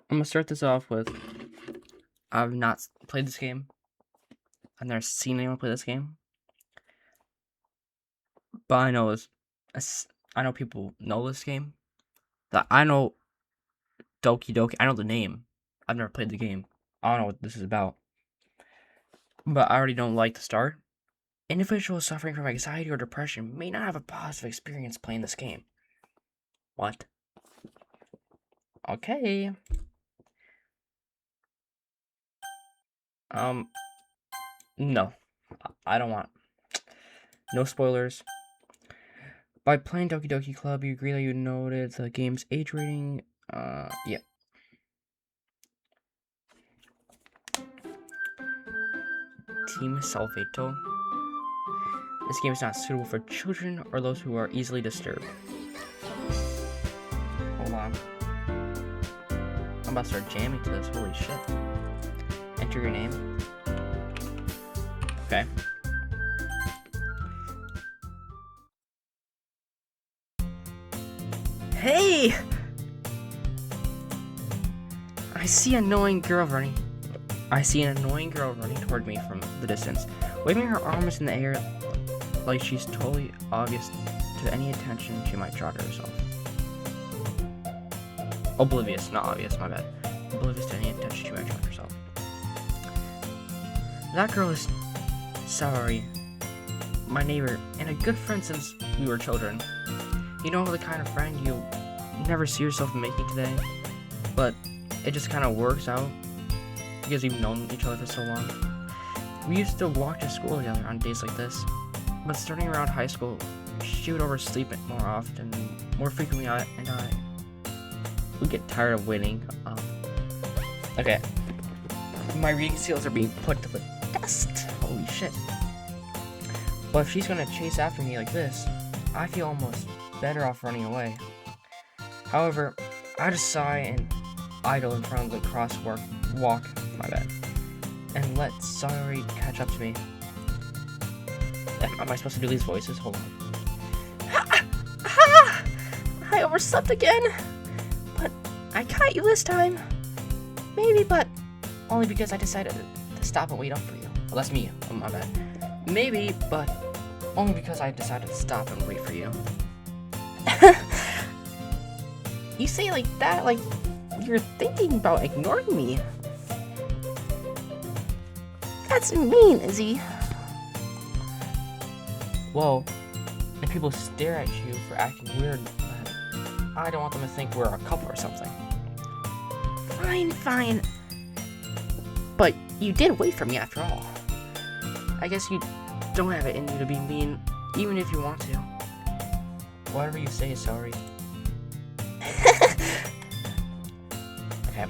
I'm gonna start this off with I've not played this game. I've never seen anyone play this game, but I know I know people know this game. That I know Doki Doki. I know the name. I've never played the game. I don't know what this is about, but I already don't like the start. Individuals suffering from anxiety or depression may not have a positive experience playing this game. What? Okay. No. I don't want. No spoilers. By playing Doki Doki Club, you agree that you noted the game's age rating. Yeah. Team Salvato. This game is not suitable for children or those who are easily disturbed. Hold on. I'm about to start jamming to this. Holy shit. Enter your name. Okay. Hey! I see an annoying girl running toward me from the distance, waving her arms in the air like she's totally obvious to any attention she might draw to herself. Oblivious, not obvious, my bad. Oblivious to any attention she might draw to herself. That girl is Saori, my neighbor, and a good friend since we were children. You know, the kind of friend you never see yourself making today, but it just kind of works out because you've known each other for so long. We used to walk to school together on days like this, but starting around high school, she would oversleep it more often, more frequently. I would get tired of waiting. Okay, my reading skills are being put to the test. Holy shit! But if she's gonna chase after me like this, I feel almost better off running away. However, I just sigh and idle in front of the crosswalk, my bad, and let Saori catch up to me. Am I supposed to do these voices? Hold on. I overslept again, but I caught you this time. Maybe, but only because I decided to stop and wait up for you. Well, that's me. Oh, my bad. Maybe, but only because I decided to stop and wait for you. You say like that, like you're thinking about ignoring me. That's mean, Izzy. Well, if people stare at you for acting weird, I don't want them to think we're a couple or something. Fine. But you did wait for me after all. I guess you don't have it in you to be mean, even if you want to. Whatever you say, sorry. Okay.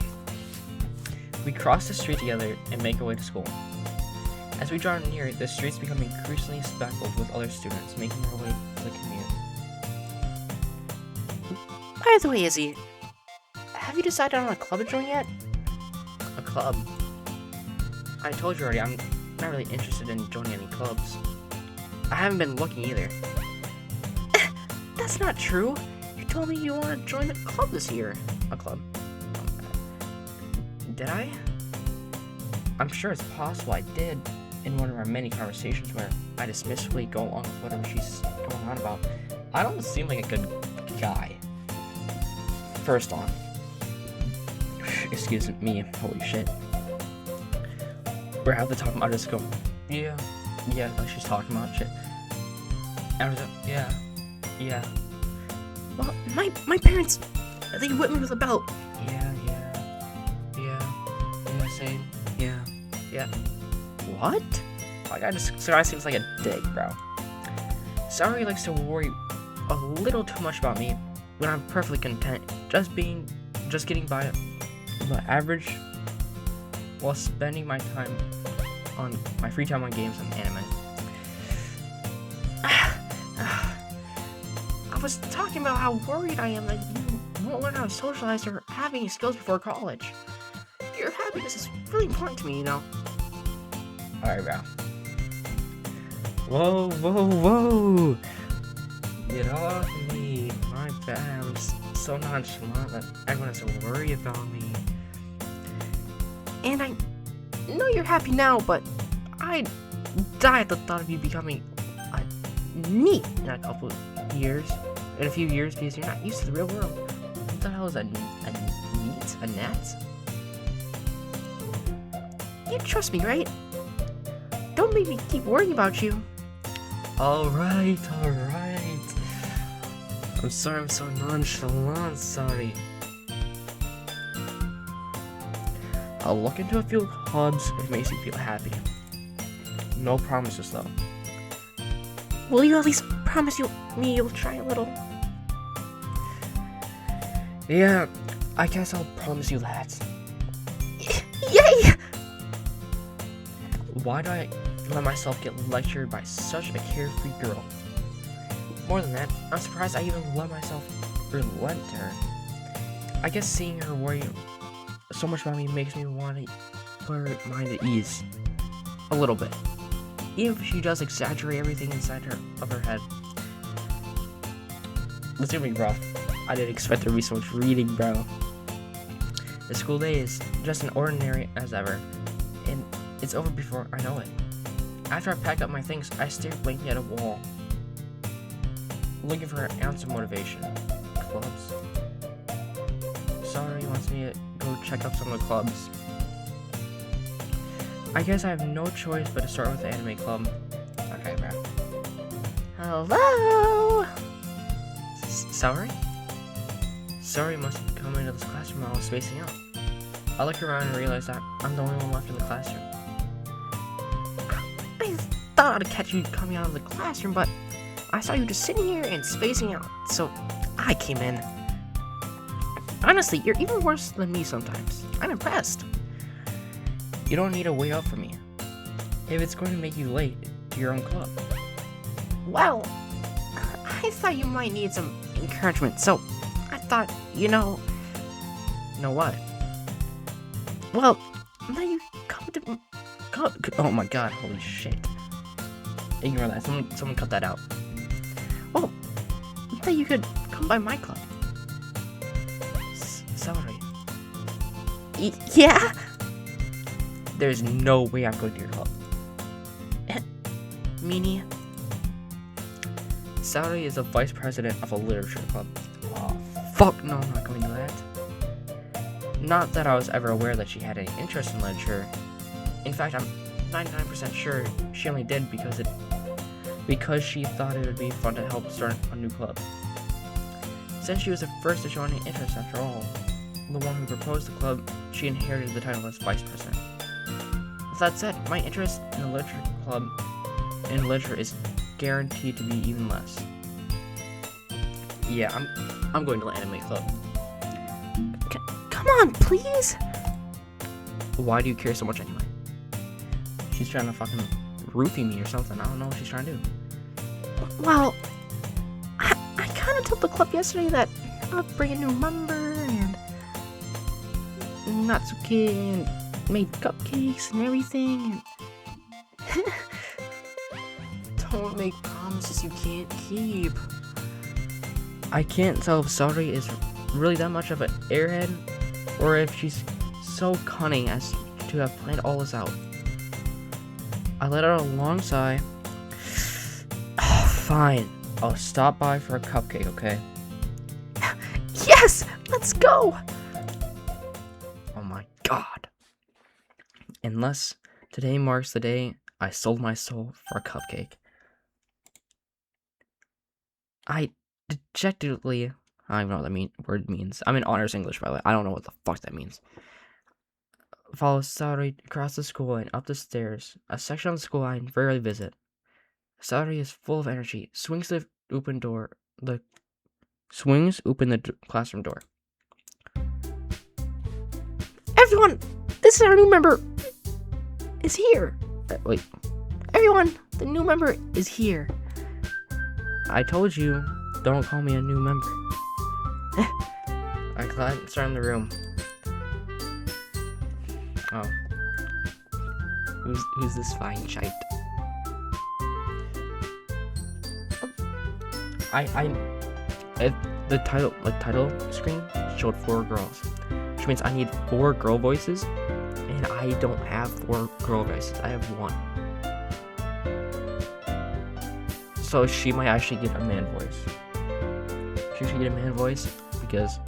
We cross the street together and make our way to school. As we draw near, the streets become increasingly speckled with other students making their way to the commute. By the way, Izzy, have you decided on a club to join yet? A club? I told you already, I'm not really interested in joining any clubs. I haven't been looking either. That's not true. You told me you want to join a club this year. A club? Did I? I'm sure it's possible I did in one of our many conversations where I dismissively go along with whatever she's going on about. I don't seem like a good guy. First off. Excuse me, holy shit. We're at the top of my just go, yeah, like she's talking about shit. And I was like, yeah. Well, my parents, they whipped me with a belt. Yeah, same. Yeah. What? Like, so I seems like a dick, bro. Saori likes to worry a little too much about me when I'm perfectly content just getting by the average while spending my free time on games and anime. I was talking about how worried I am that you won't learn how to socialize or have any skills before college. Your happiness is really important to me, you know. Alright, bro. Whoa. Get off me. My bad. I'm so nonchalant that everyone has to worry about me. And I know you're happy now, but I'd die at the thought of you becoming a NEET in a couple of years. In a few years, because you're not used to the real world. What the hell is a NEET? A NAT? You trust me, right? Don't make me keep worrying about you. Alright. I'm sorry I'm so nonchalant, sorry. I'll look into a few clubs if it makes you feel happy. No promises though. Will you at least promise me you'll try a little? Yeah, I guess I'll promise you that. Yay! Why do I let myself get lectured by such a carefree girl? More than that, I'm surprised I even let myself relent to her. I guess seeing her worry so much about me makes me want to put her mind at ease. A little bit. Even if she does exaggerate everything inside of her head. It's gonna be rough. I didn't expect there to be so much reading, bro. The school day is just as ordinary as ever, and it's over before I know it. After I pack up my things, I stare blankly at a wall, looking for an ounce of motivation. Clubs. Sorry, wants me to go check out some of the clubs. I guess I have no choice but to start with the anime club. Okay, bro. Hello? Sorry? Sorry must have come into this classroom while I was spacing out. I look around and realize that I'm the only one left in the classroom. I thought I'd catch you coming out of the classroom, but I saw you just sitting here and spacing out, so I came in. Honestly, you're even worse than me sometimes. I'm impressed. You don't need to wait up for me, if it's going to make you late to your own club. Well, I thought you might need some encouragement, so I thought, Know what? Well, now you come to... Oh my god, holy shit. Ignore that, someone cut that out. Well, that you could come by my club. Sorry. Yeah? There's no way I'm going to your club. Meanie? Saori is the vice president of a literature club. Oh, fuck no, I'm not going to that. Not that I was ever aware that she had any interest in literature. In fact, I'm 99% sure she only did because she thought it would be fun to help start a new club. Since she was the first to show any interest after all, the one who proposed the club, she inherited the title as vice president. With that said, my interest in the literature club in literature is guaranteed to be even less. Yeah, I'm going to the anime club. Come on, please. Why do you care so much anyway? She's trying to fucking roofie me or something. I don't know what she's trying to do. Well, I kind of told the club yesterday that I'll bring a new member and Natsuki and made cupcakes and everything. And don't make promises you can't keep. I can't tell if Saori is really that much of an airhead or if she's so cunning as to have planned all this out. I let out a long sigh. Fine, I'll stop by for a cupcake, okay? Yes! Let's go! Oh my god. Unless today marks the day I sold my soul for a cupcake. I dejectedly... I don't know what that word means. I'm in honors English, by the way. I don't know what the fuck that means. Follow Saori across the school and up the stairs, a section of the school I rarely visit. Saori is full of energy, swings open the classroom door. Everyone, this is our new member. Is here. Wait. Everyone, the new member is here. I told you, don't call me a new member. I glanced around the room. Oh. Who's this fine shite? The title screen showed 4 girls, which means I need 4 girl voices, And I don't have 4 girl voices. I have 1. So she might actually get a man voice. She should get a man voice because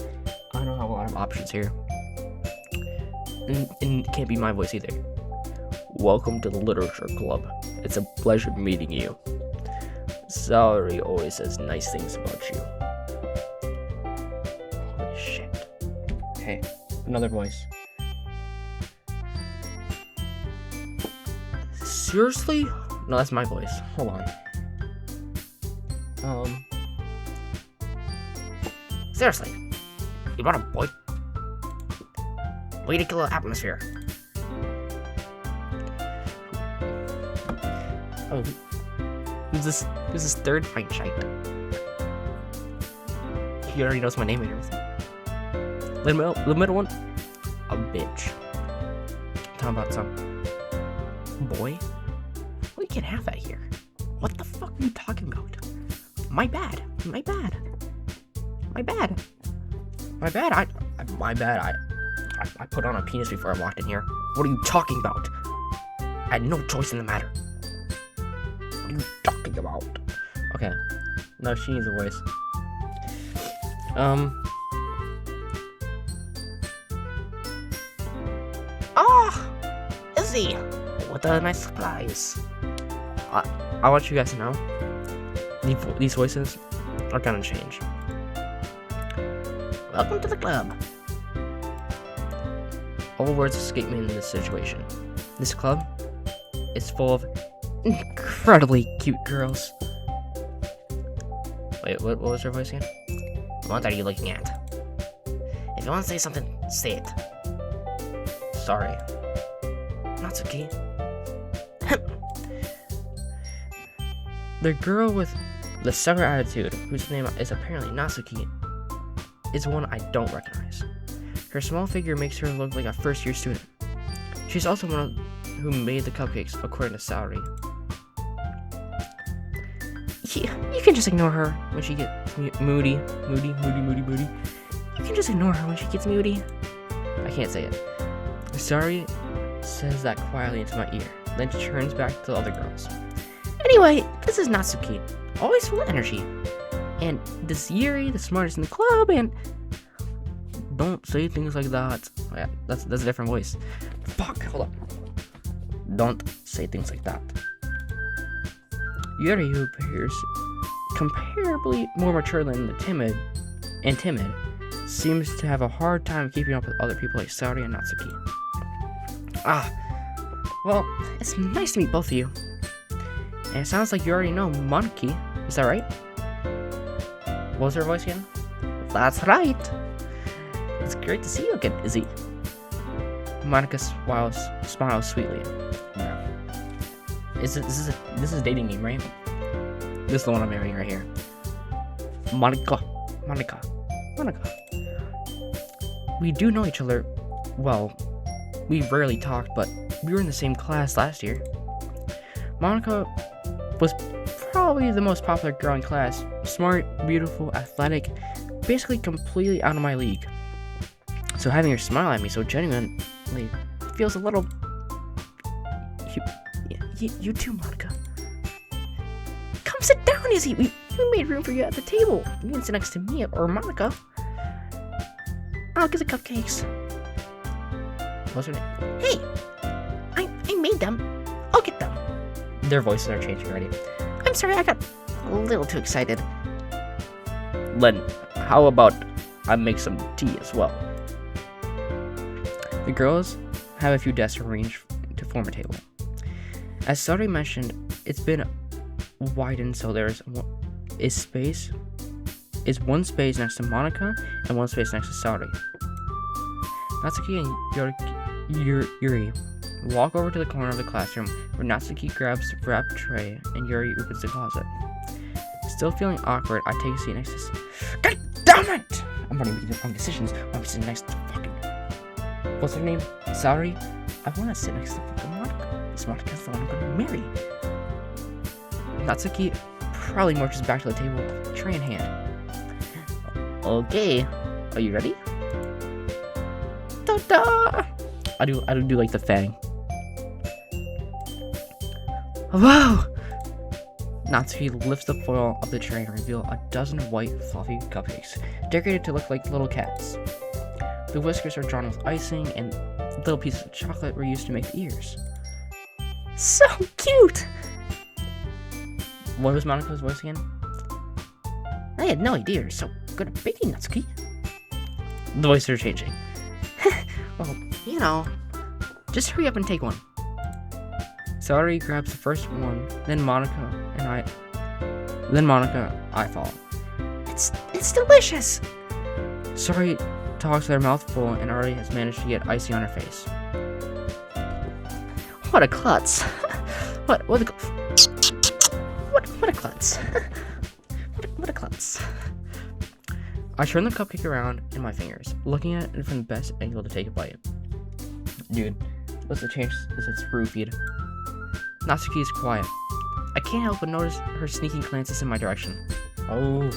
I don't have a lot of options here. And it can't be my voice either. Welcome to the Literature Club. It's a pleasure meeting you. Salary always says nice things about you. Holy shit. Hey, another voice. Seriously? No, that's my voice. Hold on. Seriously, you want a boy? Way to kill the atmosphere. Oh, who's this third fight shite? He already knows my name and everything. The middle one, a bitch. Talking about some boy? We can't have that here. What the fuck are you talking about? My bad. My bad. I put on a penis before I walked in here. What are you talking about? I had no choice in the matter. What are you talking about? Okay. No, she needs a voice. Izzy! What a nice surprise. I want you guys to know, these voices are gonna change. Welcome to the club. All words escape me in this situation. This club is full of incredibly cute girls. Wait, what was her voice again? What are you looking at? If you want to say something, say it. Sorry. Natsuki. The girl with the sour attitude, whose name is apparently Natsuki, is one I don't recognize. Her small figure makes her look like a first-year student. She's also one who made the cupcakes, according to Saori. You can just ignore her when she gets moody. You can just ignore her when she gets moody. I can't say it. Saori says that quietly into my ear, then she turns back to the other girls. Anyway, this is Natsuki, always full of energy. And this Yuri, the smartest in the club, and don't say things like that. Oh, yeah, that's a different voice. Fuck, hold up. Don't say things like that. Yuri, who appears comparably more mature than timid, seems to have a hard time keeping up with other people like Saori and Natsuki. Well, it's nice to meet both of you. And it sounds like you already know Monkey, is that right? What was her voice again? That's right. It's great to see you again, Izzy. Monica smiles sweetly. This is a dating game, right? This is the one I'm marrying right here. Monica. We do know each other. Well, we rarely talked, but we were in the same class last year. Monica was probably the most popular girl in class. Smart, beautiful, athletic, basically completely out of my league. So having her smile at me so genuinely feels a little... You too, Monica. Come sit down, Izzy. We made room for you at the table. You can sit next to me or Monica. I'll get the cupcakes. What's her name? Hey! I made them. I'll get them. Their voices are changing already. I'm sorry, I got a little too excited. Len, how about I make some tea as well? The girls have a few desks arranged to form a table. As Saori mentioned, it's been widened so there's one space next to Monica and one space next to Saori. Natsuki and Yuri walk over to the corner of the classroom where Natsuki grabs the wrap tray and Yuri opens the closet. Still feeling awkward, I take a seat next to... God damn it! I'm running making the wrong decisions when I'm sitting next to fucking... What's her name? Saori? I want to sit next to fucking Monica. This Monica's the one I'm gonna marry. Natsuki probably marches back to the table, tray in hand. Okay, are you ready? Ta-da! I do like the fang. Wow! Natsuki lifts the foil of the tray and reveals a dozen white, fluffy cupcakes, decorated to look like little cats. The whiskers are drawn with icing, and little pieces of chocolate were used to make the ears. So cute! What was Monika's voice again? I had no idea you're so good at baking, Natsuki. The voices are changing. Well, you know, just hurry up and take one. Saori grabs the first one, then Monika, I follow. It's delicious! Saori talks with her mouth full and already has managed to get icing on her face. What a klutz! What a klutz! What a klutz! I turn the cupcake around in my fingers, looking at it from the best angle to take a bite. Dude, what's the chance it's roofied? Natsuki is quiet. I can't help but notice her sneaking glances in my direction. Oh,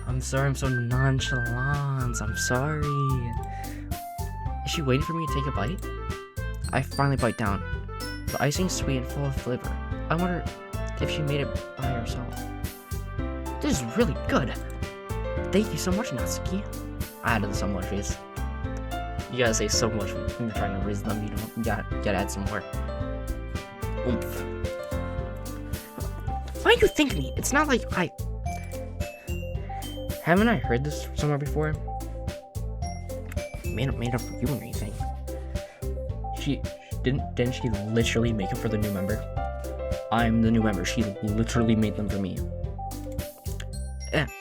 I'm sorry I'm so nonchalant. I'm sorry. Is she waiting for me to take a bite? I finally bite down. The icing is sweet and full of flavor. I wonder if she made it by herself. This is really good. Thank you so much, Natsuki. I added so much face. You gotta say so much when you're trying to raise them, you know. You gotta add some more oomph. Why are you thinking me? It's not like haven't I heard this somewhere before? Made up for you or anything. Didn't she literally make it for the new member? I'm the new member. She literally made them for me.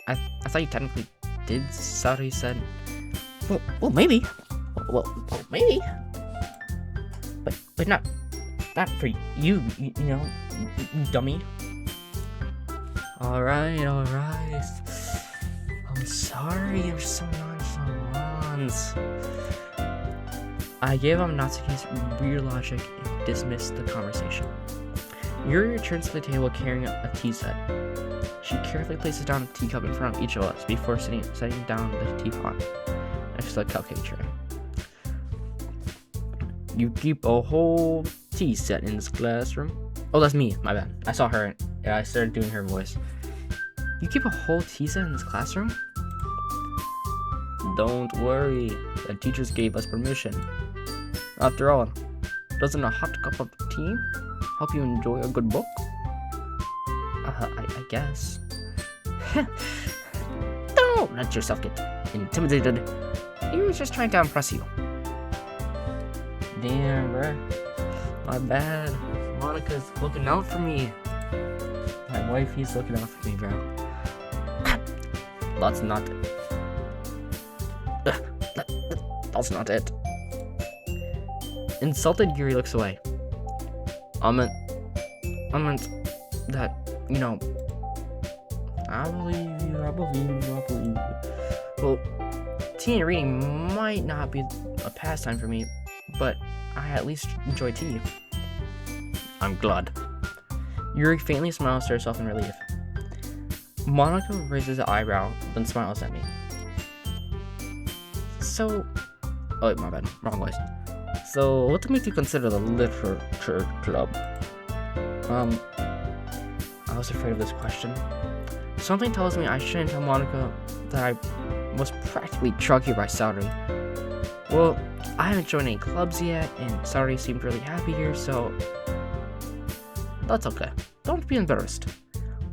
I thought you technically did, Saori said. Well, maybe. Well, maybe. But not for you, you know, dummy. Alright. I'm sorry, I'm so nonchalant. I gave up Natsuki's weird logic and dismissed the conversation. Yuri returns to the table carrying a tea set. She carefully places down a teacup in front of each of us before setting down the teapot next to the cupcake tray. You keep a whole tea set in this classroom? Oh, that's me, my bad. I saw her, I started doing her voice. You keep a whole tea set in this classroom? Don't worry, the teachers gave us permission. After all, doesn't a hot cup of tea help you enjoy a good book? I guess. Don't let yourself get intimidated. He was just trying to impress you. Damn, bruh. My bad. Monika's looking out for me. My wifey's looking out for me, bro. That's not it. That's not it. Insulted, Yuri looks away. I meant that, you know, I believe you. Well, tea and reading might not be a pastime for me, but I at least enjoy tea. I'm glad. Yuri faintly smiles to herself in relief. Monika raises an eyebrow, then smiles at me. So, oh wait, my bad, wrong voice. So, what makes you consider the literature club? I was afraid of this question. Something tells me I shouldn't tell Monika that I was practically drugged here by Saori. Well, I haven't joined any clubs yet, and Saori seemed really happy here, so that's okay. Don't be embarrassed.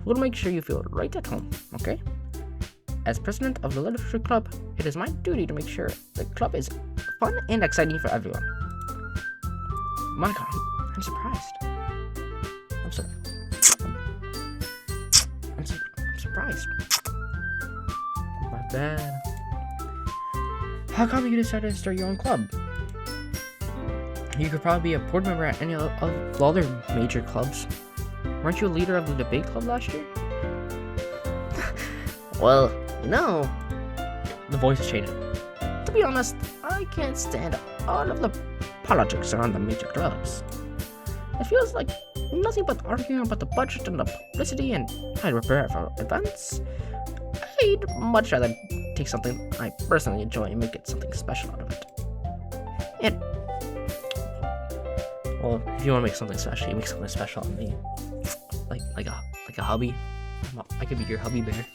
We'll make sure you feel right at home, okay? As president of the literature club, it is my duty to make sure the club is fun and exciting for everyone. Monika, I'm surprised. I'm surprised. My bad. How come you decided to start your own club? You could probably be a board member at any of the other major clubs. Weren't you a leader of the debate club last year? Well, you know, the voice is changing. To be honest, I can't stand all of the politics around the major clubs. It feels like nothing but arguing about the budget and the publicity and how to prepare for events. I'd much rather take something I personally enjoy and make it something special out of it. Well, if you want to make something special, you make something special on me. Like a hubby. I could be your hubby bear.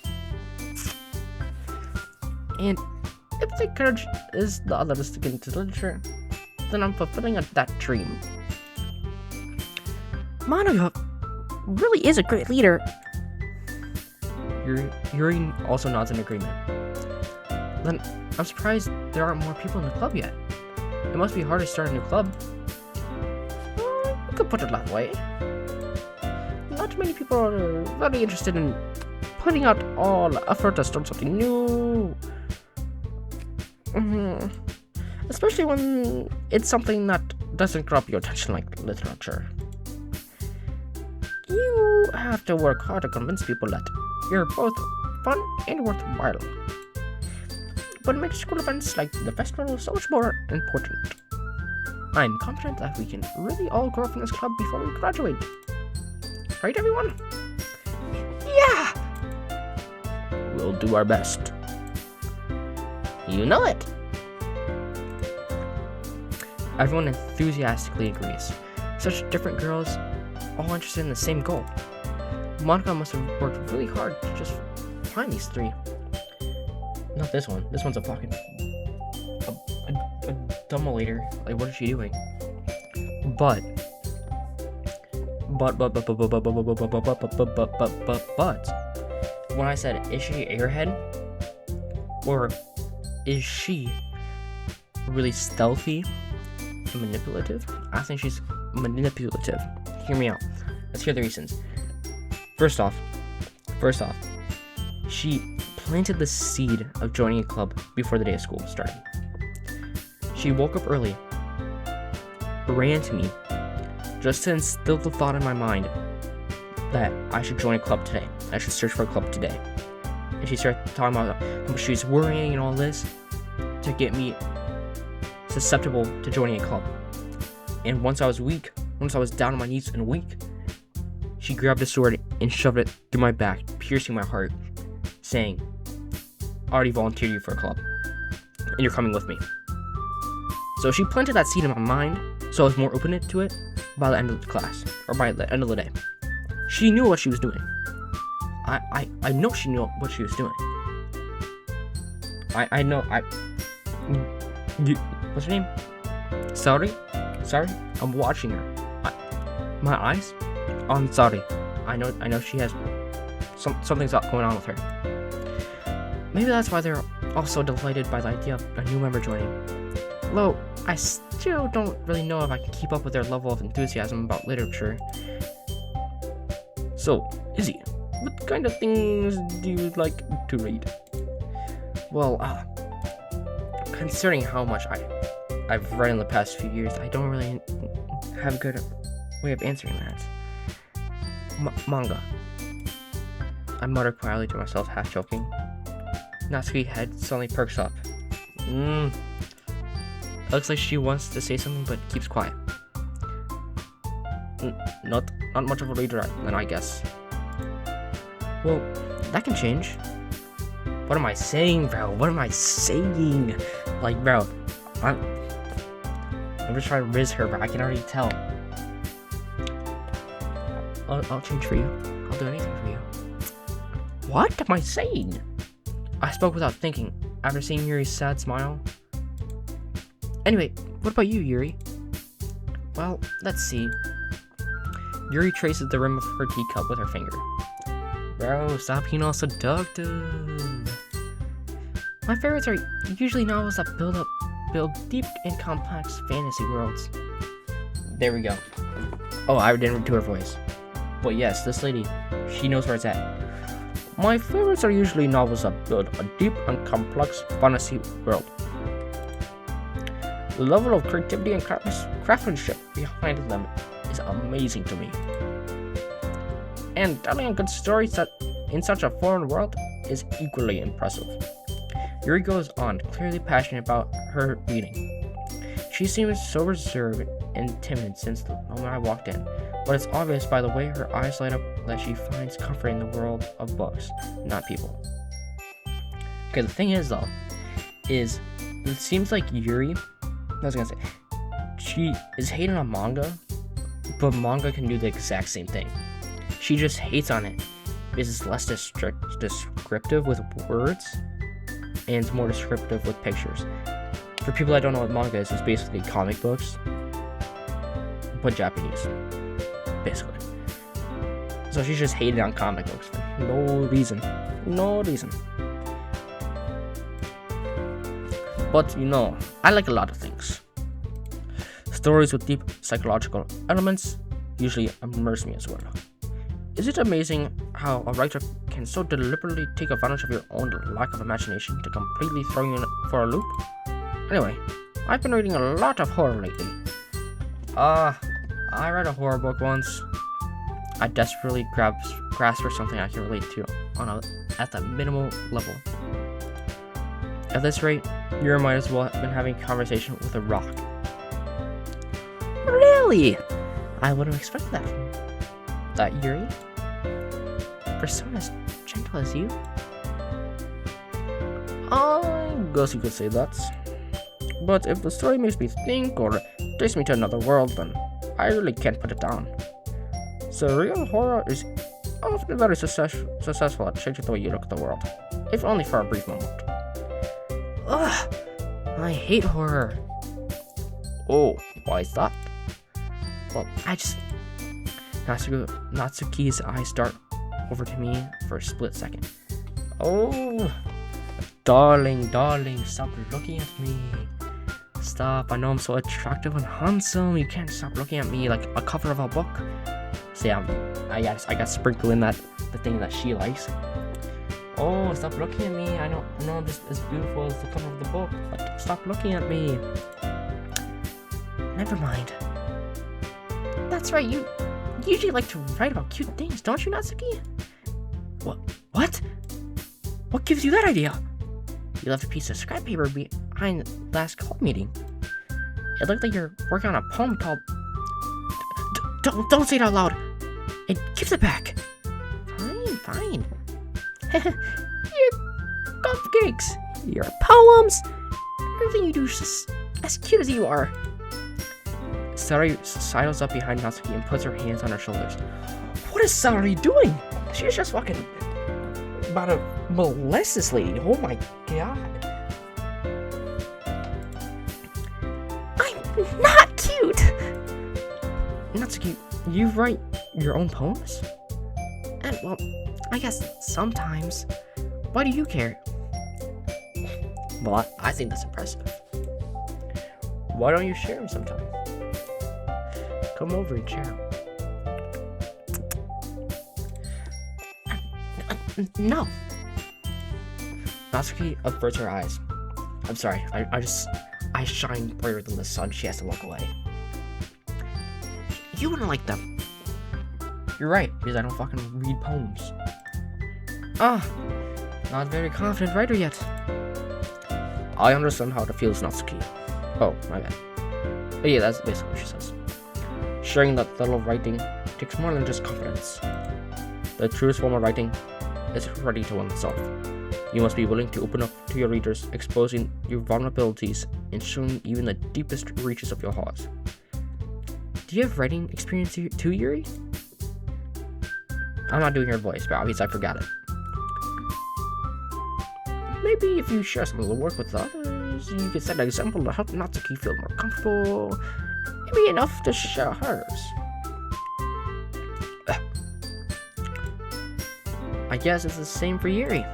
And if the courage is the allowed us to get into literature, then I'm fulfilling that dream. Monaga really is a great leader. Yuri also nods in agreement. Then I'm surprised there aren't more people in the club yet. It must be hard to start a new club. You could put it that way. Not many people are very interested in putting out all effort to start something new. Especially when it's something that doesn't grab your attention like literature. You have to work hard to convince people that you're both fun and worthwhile. But it makes school events like the festival so much more important. I'm confident that we can really all grow from this club before we graduate. Right, everyone? Yeah! We'll do our best. You know it! Everyone enthusiastically agrees. Such different girls, all interested in the same goal. Monica must have worked really hard to just find these three. Not this one. This one's a fucking... a dumbolator. Like, what is she doing? But... when I said, is she airhead? Or is she really stealthy and manipulative? I think she's manipulative. Hear me out. Let's hear the reasons. First off, she planted the seed of joining a club before the day of school started. She woke up early, ran to me, just to instill the thought in my mind that I should join a club today. I should search for a club today. And she started talking about how much she's worrying and all this to get me susceptible to joining a club. And once I was down on my knees and weak, she grabbed a sword and shoved it through my back, piercing my heart, saying, I already volunteered you for a club, and you're coming with me. So she planted that seed in my mind, so I was more open to it by the end of the class, or by the end of the day. She knew what she was doing. I know she knew what she was doing. I know, what's her name? Sorry, I'm watching her. My eyes? Oh, I'm sorry. I know she has something's going on with her. Maybe that's why they're also delighted by the idea of a new member joining. Though, I still don't really know if I can keep up with their level of enthusiasm about literature. So, Izzy, what kind of things do you like to read? Well, considering how much I've read in the past few years, I don't really have a good way of answering that. Manga. I muttered quietly to myself, half joking. Natsuki's head suddenly perks up. It looks like she wants to say something but keeps quiet. Not much of a reader then, I guess. Well, that can change. What am I saying, bro? What am I saying? Like, bro, I'm just trying to riz her, but I can already tell. I'll change for you. I'll do anything for you. What am I saying? I spoke without thinking, after seeing Yuri's sad smile. Anyway, what about you, Yuri? Well, let's see. Yuri traces the rim of her teacup with her finger. Bro, stop being all seductive. My favorites are usually novels that build deep and complex fantasy worlds. There we go. Oh, I didn't do her voice. But yes, this lady, she knows where it's at. My favorites are usually novels that build a deep and complex fantasy world. The level of creativity and craftsmanship behind them is amazing to me. And telling a good story set in such a foreign world is equally impressive. Yuri goes on, clearly passionate about her reading. She seems so reserved and timid since the moment I walked in, but it's obvious by the way her eyes light up that she finds comfort in the world of books, not people. Okay, the thing is though, is it seems like Yuri, she is hating on manga But manga can do the exact same thing. She just hates on it. It's less descriptive with words, and it's more descriptive with pictures. For people that don't know what manga is, it's basically comic books, but Japanese, basically. So she's just hated on comic books for no reason. No reason. But, I like a lot of things. Stories with deep psychological elements usually immerse me as well. Is it amazing how a writer can so deliberately take advantage of your own lack of imagination to completely throw you in for a loop? Anyway, I've been reading a lot of horror lately. I read a horror book once. I desperately grasp for something I can relate to at the minimal level. At this rate, you might as well have been having a conversation with a rock. Really? I wouldn't expect that from that Yuri. For someone as gentle as you? I guess you could say that. But if the story makes me think or takes me to another world, then I really can't put it down. Surreal horror is often very successful at changing the way you look at the world, if only for a brief moment. Ugh, I hate horror. Oh, why is that? Well, Natsuki's eyes dart over to me for a split second. Oh, darling, stop looking at me. Stop, I know I'm so attractive and handsome. You can't stop looking at me like a cover of a book. See, I got sprinkled in the thing that she likes. Oh, stop looking at me. I know I'm just as beautiful as the cover of the book, but stop looking at me. Never mind. That's right, you usually like to write about cute things, don't you, Natsuki? What? What gives you that idea? You left a piece of scrap paper behind the last club meeting. It looked like you're working on a poem called... Don't say it out loud. And give it back. Fine. Your cupcakes, your poems, everything you do is just as cute as you are. Sari sidles up behind Natsuki and puts her hands on her shoulders. What is Sari doing? She's just fucking about to molest this lady. Oh my god. I'm not cute. Natsuki, you write your own poems? And well, I guess sometimes. Why do you care? Well, I think that's impressive. Why don't you share them sometime? Come over and share them. No. Natsuki averts her eyes. I'm sorry, I shine brighter than the sun. She has to look away. You wouldn't like them. You're right, because I don't fucking read poems. Not a very confident writer yet. I understand how it feels, Natsuki. Oh, my bad. But yeah, that's basically what she says. Sharing that little writing takes more than just confidence. The truest form of writing is writing to oneself. You must be willing to open up to your readers, exposing your vulnerabilities and showing even the deepest reaches of your heart. Do you have writing experience too, Yuri? I'm not doing her voice, but obviously I forgot it. Maybe if you share some of the work with others, you can set an example to help Natsuki feel more comfortable. Maybe enough to share hers. I guess it's the same for Yuri.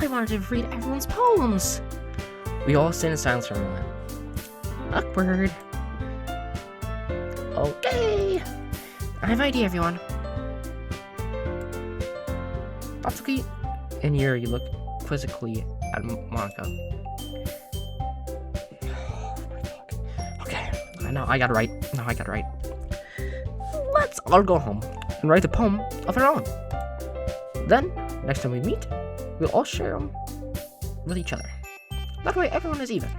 I wanted to read everyone's poems. We all sit in silence for a moment. Awkward. Okay. I have an idea, everyone. Natsuki and Yuri look quizzically at Monica. Okay, I got it right. Let's all go home and write a poem of our own. Then, next time we meet, we'll all share them with each other. That way everyone is even.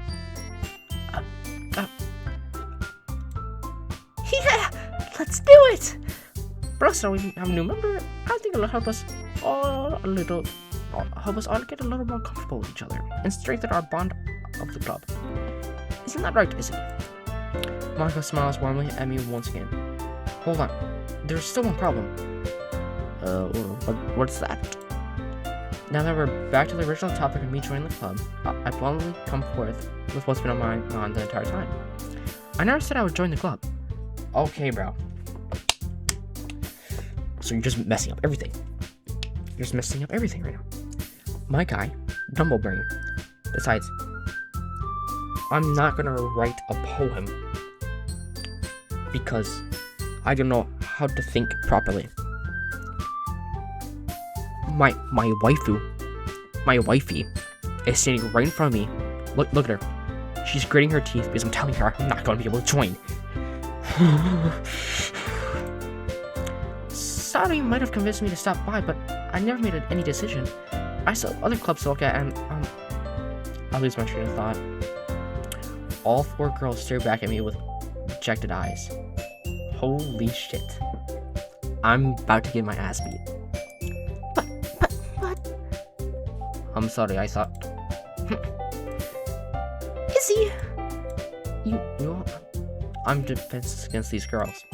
Yeah! Let's do it! Plus, now we have a new member. I think it'll help us all get a little more comfortable with each other and strengthen our bond of the club. Isn't that right, Izzy? Monica smiles warmly at me once again. Hold on, there's still one problem. What's that? Now that we're back to the original topic of me joining the club, I bluntly come forth with what's been on my mind the entire time. I never said I would join the club. Okay, bro. So you're just messing up everything. You're just messing up everything right now. My guy, Dumblebrain, decides I'm not gonna write a poem because I don't know how to think properly. My wifey, is standing right in front of me. Look at her. She's gritting her teeth because I'm telling her I'm not gonna be able to join. Sorry, might have convinced me to stop by, but I never made any decision. I still have other clubs to look at, and I lose my train of thought. All 4 girls stare back at me with dejected eyes. Holy shit. I'm about to get my ass beat. But... I'm sorry, I thought... Izzy! You... I'm defenseless against these girls.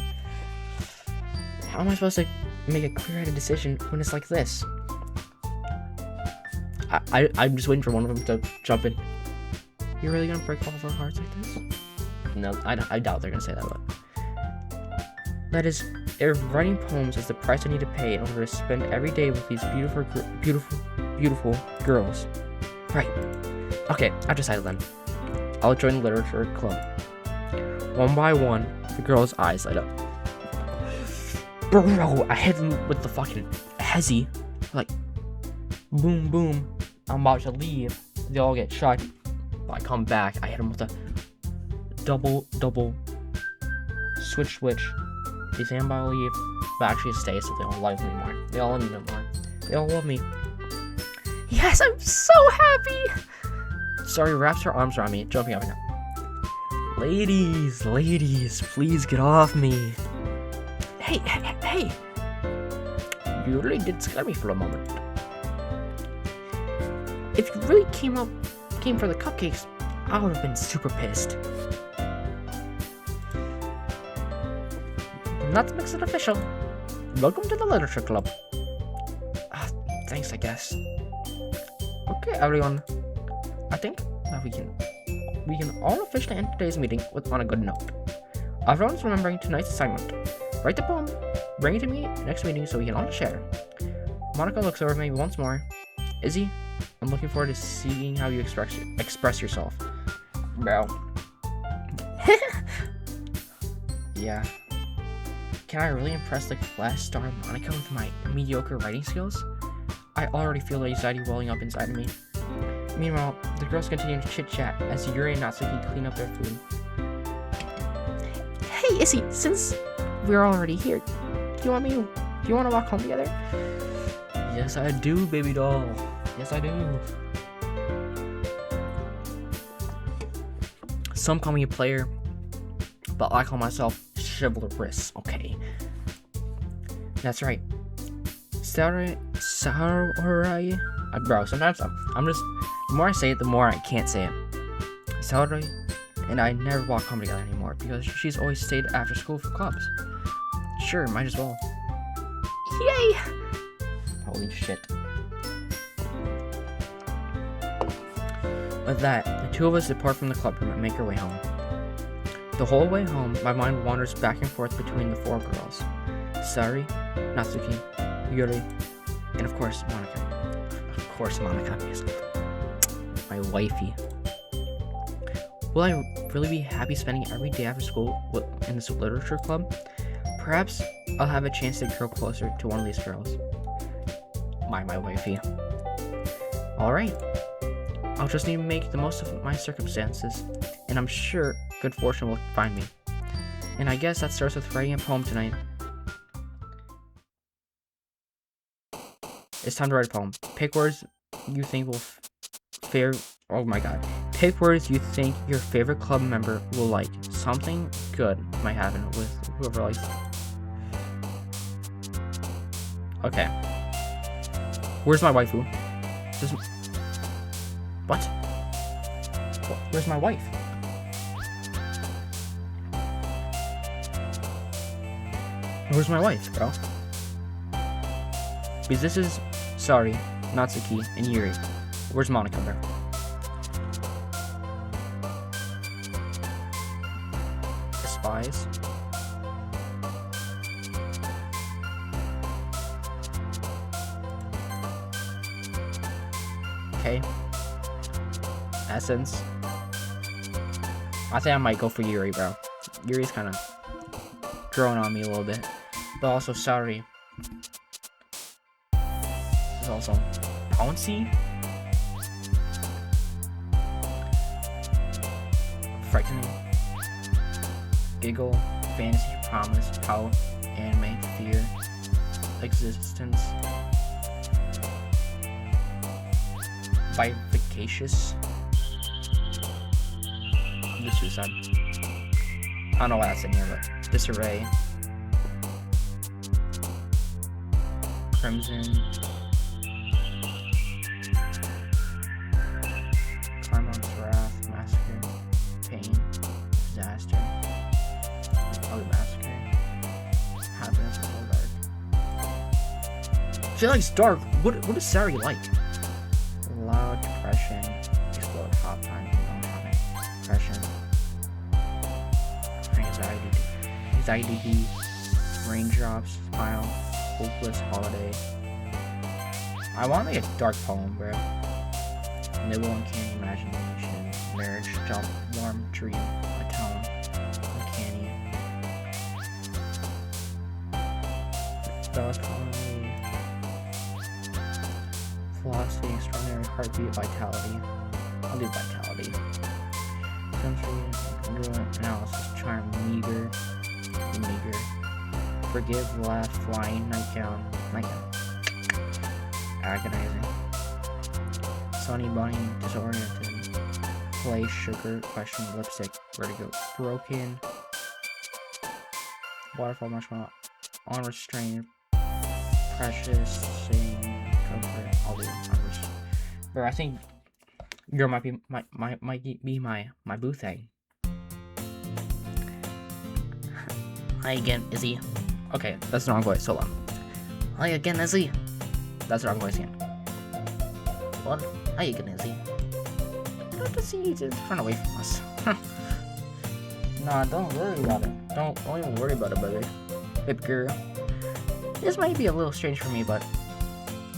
How am I supposed to make a clear-headed decision when it's like this? I'm just waiting for one of them to jump in. You're really gonna break all of our hearts like this? No, I doubt they're gonna say that, but... That is, if writing poems is the price I need to pay in order to spend every day with these beautiful girls. Right. Okay, I've decided then. I'll join the literature club. One by one, the girls' eyes light up. Bro, I hit them with the fucking hezzy. Like, boom, boom. I'm about to leave. They all get shot. I come back. I hit them with a double, switch. They say I'm about to leave, but actually stay, so they all love me more. They all love me more. They all love me. Yes, I'm so happy! Sorry, wraps her arms around me, jumping up and down. Ladies, please get off me. Hey! You really did scare me for a moment. If you really came for the cupcakes, I would have been super pissed. Not to mix it official. Welcome to the literature club. Thanks, I guess. Okay, everyone. I think that we can all officially end today's meeting on a good note. Everyone's remembering tonight's assignment. Write the poem, bring it to me next meeting so we can all share. Monica looks over at me once more. Izzy, I'm looking forward to seeing how you express yourself. Bro. Yeah. Can I really impress the class star Monica with my mediocre writing skills? I already feel the anxiety welling up inside of me. Meanwhile, the girls continue to chit-chat as Yuri and Natsuki clean up their food. Hey, Izzy, since we're already here, do you want to walk home together? Yes, I do, baby doll. Yes, I do. Some call me a player, but I call myself chivalrous, okay? That's right. Sarai. Bro, sometimes I'm just... The more I say it, the more I can't say it. Sarai and I never walk home together anymore because she's always stayed after school for clubs. Sure, might as well. Yay! Holy shit. With that, the two of us depart from the clubroom and make our way home. The whole way home, my mind wanders back and forth between the 4 girls. Sari, Natsuki, Yuri, and of course, Monica. Of course, Monica, because my wifey. Will I really be happy spending every day after school in this literature club? Perhaps I'll have a chance to grow closer to one of these girls. My wifey. Alright. I'll just need to make the most of my circumstances, and I'm sure good fortune will find me. And I guess that starts with writing a poem tonight. It's time to write a poem. Pick words you think will oh my god. Pick words you think your favorite club member will like. Something good might happen with whoever likes it. Okay. Where's my waifu? What? Where's my wife? Where's my wife, bro? Because this is Sari, Natsuki, and Yuri. Where's Monica, bro? The spies. Okay. Essence. I think I might go for Yuri, bro. Yuri's kind of growing on me a little bit. But also, sorry. There's also Pouncy. Frightening. Giggle. Fantasy. Promise. Pout. Anime. Fear. Existence. Vivacious. The suicide. I don't know why that's in here, but disarray. Crimson. Carmon's wrath. Massacre. Pain. Disaster. Probably massacre. Happiness. Dark. She likes dark. What does Sari like? Loud. Depression. Explode. Hot time. Depression. Anxiety, raindrops, smile, hopeless holiday. I want to make a dark poem, bro. Nibble uncanny imagination, marriage, jump, warm dream, atone, uncanny. Spells commonly. Philosophy, extraordinary heartbeat, vitality. I'll do vitality. Sensory, congruent, analysis, charm, meager. Forgive, laugh, flying, nightgown, agonizing, sunny bunny, disoriented, play, sugar, question, lipstick, vertigo, broken, waterfall, marshmallow, unrestrained, precious, sing, comfort, all the unrestrained. Bro, I think girl might be my boo thing. Hi again, Izzy. Okay, that's the wrong voice. Hold on. Hi again, Izzy. That's the wrong voice again. What? Hi again, Izzy. Good to see you just run away from us. Nah, don't worry about it. Don't even worry about it, baby. Baby girl. This might be a little strange for me, but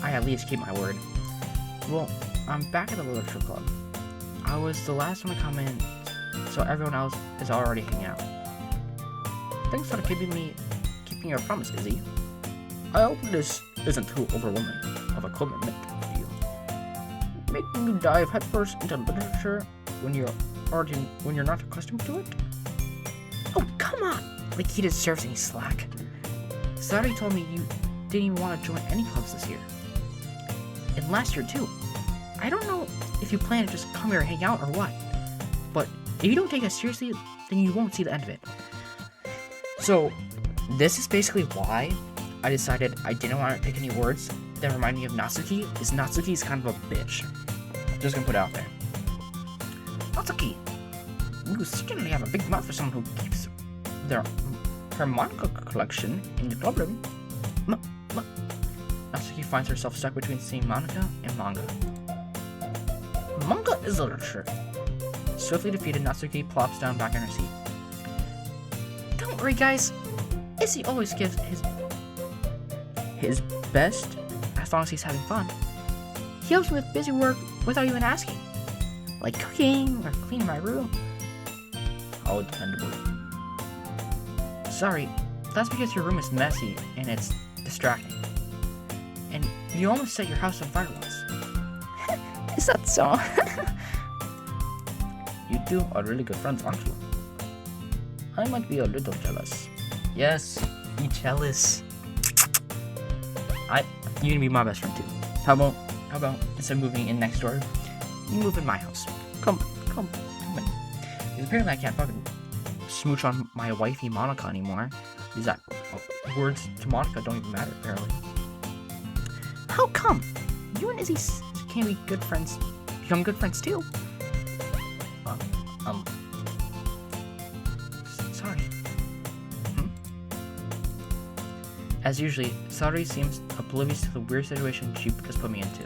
I at least keep my word. Well, I'm back at the literature club. I was the last one to come in, so everyone else is already hanging out. Thanks for keeping your promise, Izzy. I hope this isn't too overwhelming of a commitment for you. Making you dive headfirst into literature when you're not accustomed to it? Oh, come on! Like he deserves any slack. Sari told me you didn't even want to join any clubs this year. And last year too. I don't know if you plan to just come here and hang out or what, but if you don't take us seriously, then you won't see the end of it. So, this is basically why I decided I didn't want to pick any words that remind me of Natsuki, because Natsuki is kind of a bitch. Just gonna put it out there. Natsuki, you certainly have a big mouth for someone who keeps her manga collection in the clubroom. Natsuki finds herself stuck between seeing manga and manga. Manga is literature. Swiftly defeated, Natsuki plops down back in her seat. Don't worry, guys. Izzy always gives his best as long as he's having fun. He helps me with busy work without even asking, like cooking or cleaning my room. Oh, dependable. Sorry, that's because your room is messy and it's distracting. And you almost set your house on fire once. Is that so? You two are really good friends, aren't you? I might be a little jealous. Yes, be jealous. You can be my best friend too. How about instead of moving in next door, you move in my house. Come in. Because apparently I can't fucking smooch on my wifey Monica anymore. Because words to Monica don't even matter apparently. How come? You and Izzy can't be good friends, become good friends too? Sorry. As usually, Satori seems oblivious to the weird situation she just put me into.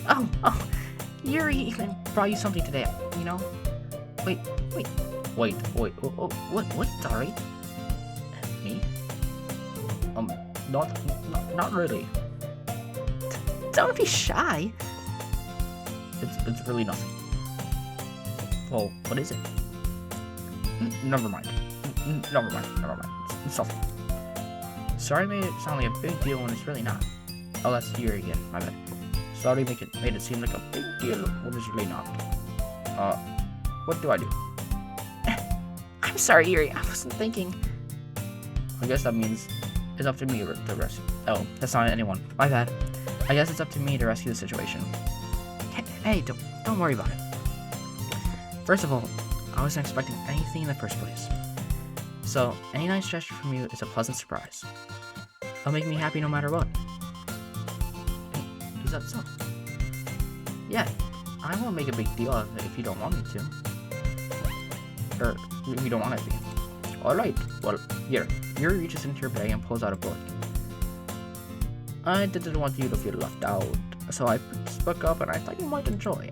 Oh, Yuri even brought you something today, you know? Wait, what, Satori? Me? Not really. Don't be shy. It's really nothing. Well, what is it? Never mind. It's nothing. Sorry made it sound like a big deal when it's really not. Oh, that's Yuri again. My bad. Sorry made it seem like a big deal when it's really not. What do I do? I'm sorry, Yuri. I wasn't thinking. I guess that means it's up to me to rescue. Oh, that's not anyone. My bad. I guess it's up to me to rescue the situation. Hey, don't worry about it. First of all, I wasn't expecting anything in the first place. So, any nice gesture from you is a pleasant surprise. It'll make me happy no matter what. Is that so? Yeah, I won't make a big deal of it if you don't want me to. Or, if you don't want it to be. Alright, well, here. Yuri reaches into your bag and pulls out a book. I didn't want you to feel left out, so I picked this book up and I thought you might enjoy.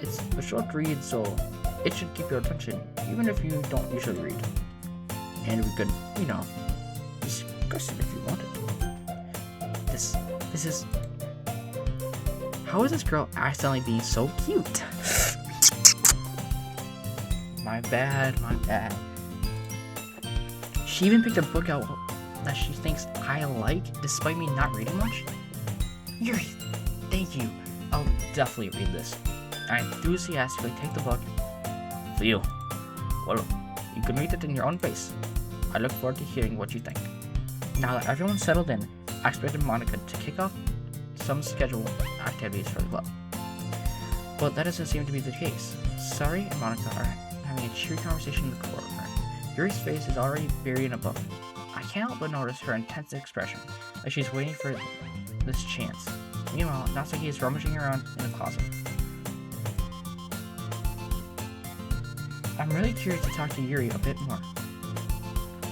It's a short read, so it should keep your attention, even if you don't usually read. And we could, discuss it if you wanted. This is... How is this girl accidentally being so cute? My bad. She even picked a book out that she thinks I like, despite me not reading much? Yuri, thank you. I'll definitely read this. I enthusiastically take the book. For you. Well, you can read it in your own pace. I look forward to hearing what you think. Now that everyone's settled in, I expected Monica to kick off some scheduled activities for the club. But that doesn't seem to be the case. Sari and Monica are having a cheery conversation in the corner. Yuri's face is already buried in a book. I can't help but notice her intense expression, like she's waiting for this chance. Meanwhile, Natsuki is rummaging around in the closet. I'm really curious to talk to Yuri a bit more.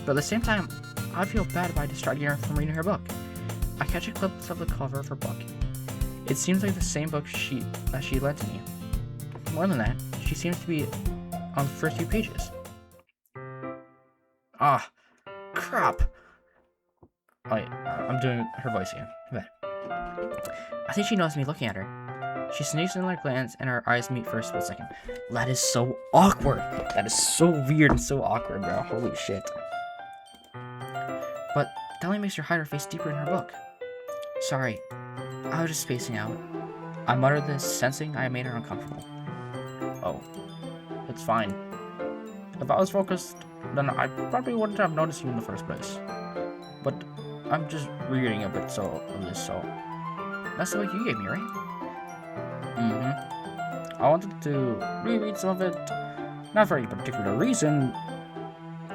But at the same time, I feel bad by distracting her from reading her book. I catch a clip of the cover of her book. It seems like the same book that she lent to me. More than that, she seems to be on the first few pages. Ah, crap. I'm doing her voice again. I think she knows me looking at her. She sneaks in like glance and our eyes meet for a split second. That is so awkward. That is so weird and so awkward, bro. Holy shit. But that only makes her hide her face deeper in her book. Sorry, I was just spacing out. I muttered this, sensing I made her uncomfortable. Oh, it's fine. If I was focused, then I probably wouldn't have noticed you in the first place. But I'm just reading a bit of this, so that's the book you gave me, right? I wanted to reread some of it, not for any particular reason.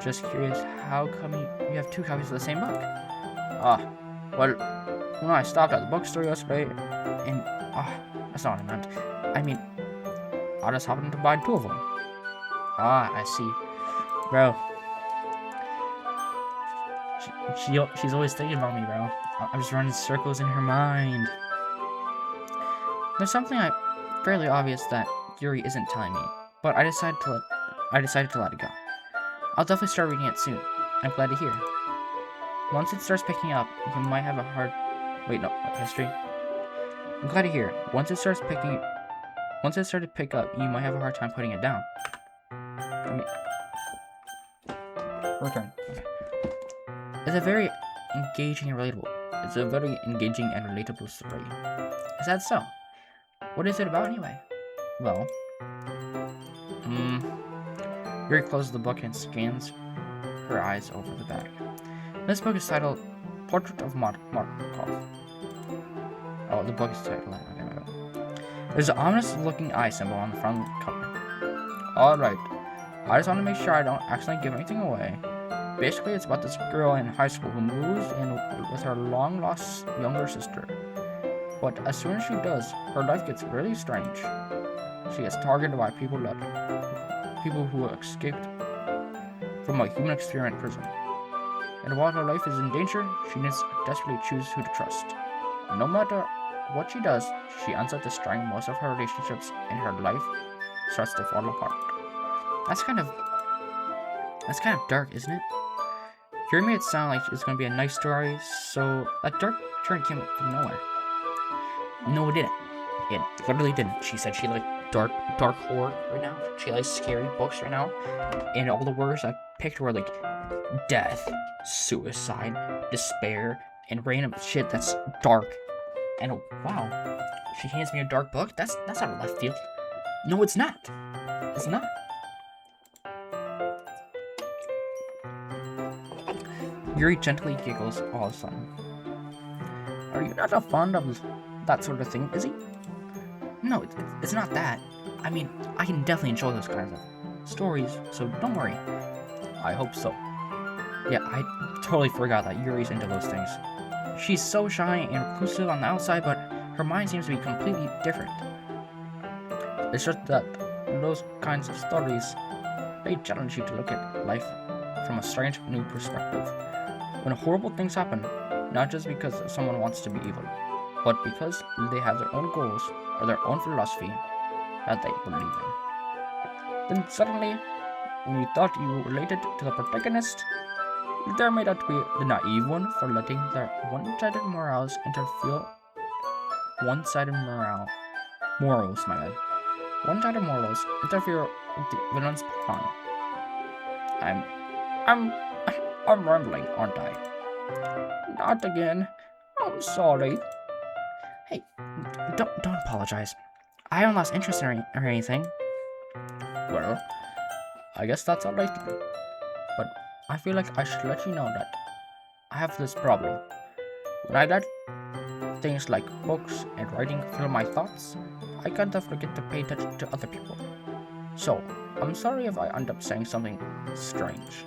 Just curious, how come you have two copies of the same book? Well, when I stopped at the bookstore yesterday, and that's not what I meant. I mean, I just happened to buy two of them. I see. Bro. She's always thinking about me, bro. I'm just running circles in her mind. There's something fairly obvious that Yuri isn't telling me, but I decided to let it go. I'll definitely start reading it soon. I'm glad to hear. Once it starts picking up, you might have a hard... history. I'm glad to hear. Once it started to pick up, you might have a hard time putting it down. Return. Okay. It's a very engaging and relatable story. Is that so? What is it about anyway? Well, Yuri closes the book and scans her eyes over the back. This book is titled Portrait of Markov. Oh, the book is titled. There's an ominous-looking eye symbol on the front of the cover. Alright, I just want to make sure I don't accidentally give anything away. Basically, it's about this girl in high school who moves in with her long-lost younger sister. But as soon as she does, her life gets really strange. She gets targeted by people who escaped from a human experiment prison. And while her life is in danger, she needs to desperately choose who to trust. No matter what she does, she ends up destroying most of her relationships and her life starts to fall apart. That's kind of dark, isn't it? Yuri made it sound like it's gonna be a nice story, so that dark turn came from nowhere. No, it didn't. It literally didn't. She said she liked dark horror right now. She likes scary books right now. And all the words I picked were like death, suicide, despair, and random shit that's dark. And wow, she hands me a dark book? That's out of left field. No, it's not. It's not. Yuri gently giggles all of a sudden. Are you not fond of that sort of thing, is he? No, it's not that. I mean, I can definitely enjoy those kinds of stories, so don't worry. I hope so. Yeah, I totally forgot that Yuri's into those things. She's so shy and reclusive on the outside, but her mind seems to be completely different. It's just that those kinds of stories, they challenge you to look at life from a strange new perspective. When horrible things happen, not just because someone wants to be evil, but because they have their own goals or their own philosophy that they believe in. Then suddenly, when you thought you related to the protagonist, there may not be the naive one for letting their one-sided morals interfere. One-sided morals, my bad. One-sided morals interfere with the villain's plan. I'm rambling, aren't I? Not again. I'm sorry. Hey, don't apologize. I haven't lost interest or anything. Well, I guess that's alright. But I feel like I should let you know that I have this problem. When I let things like books and writing fill my thoughts, I kind of forget to pay attention to other people. So, I'm sorry if I end up saying something strange.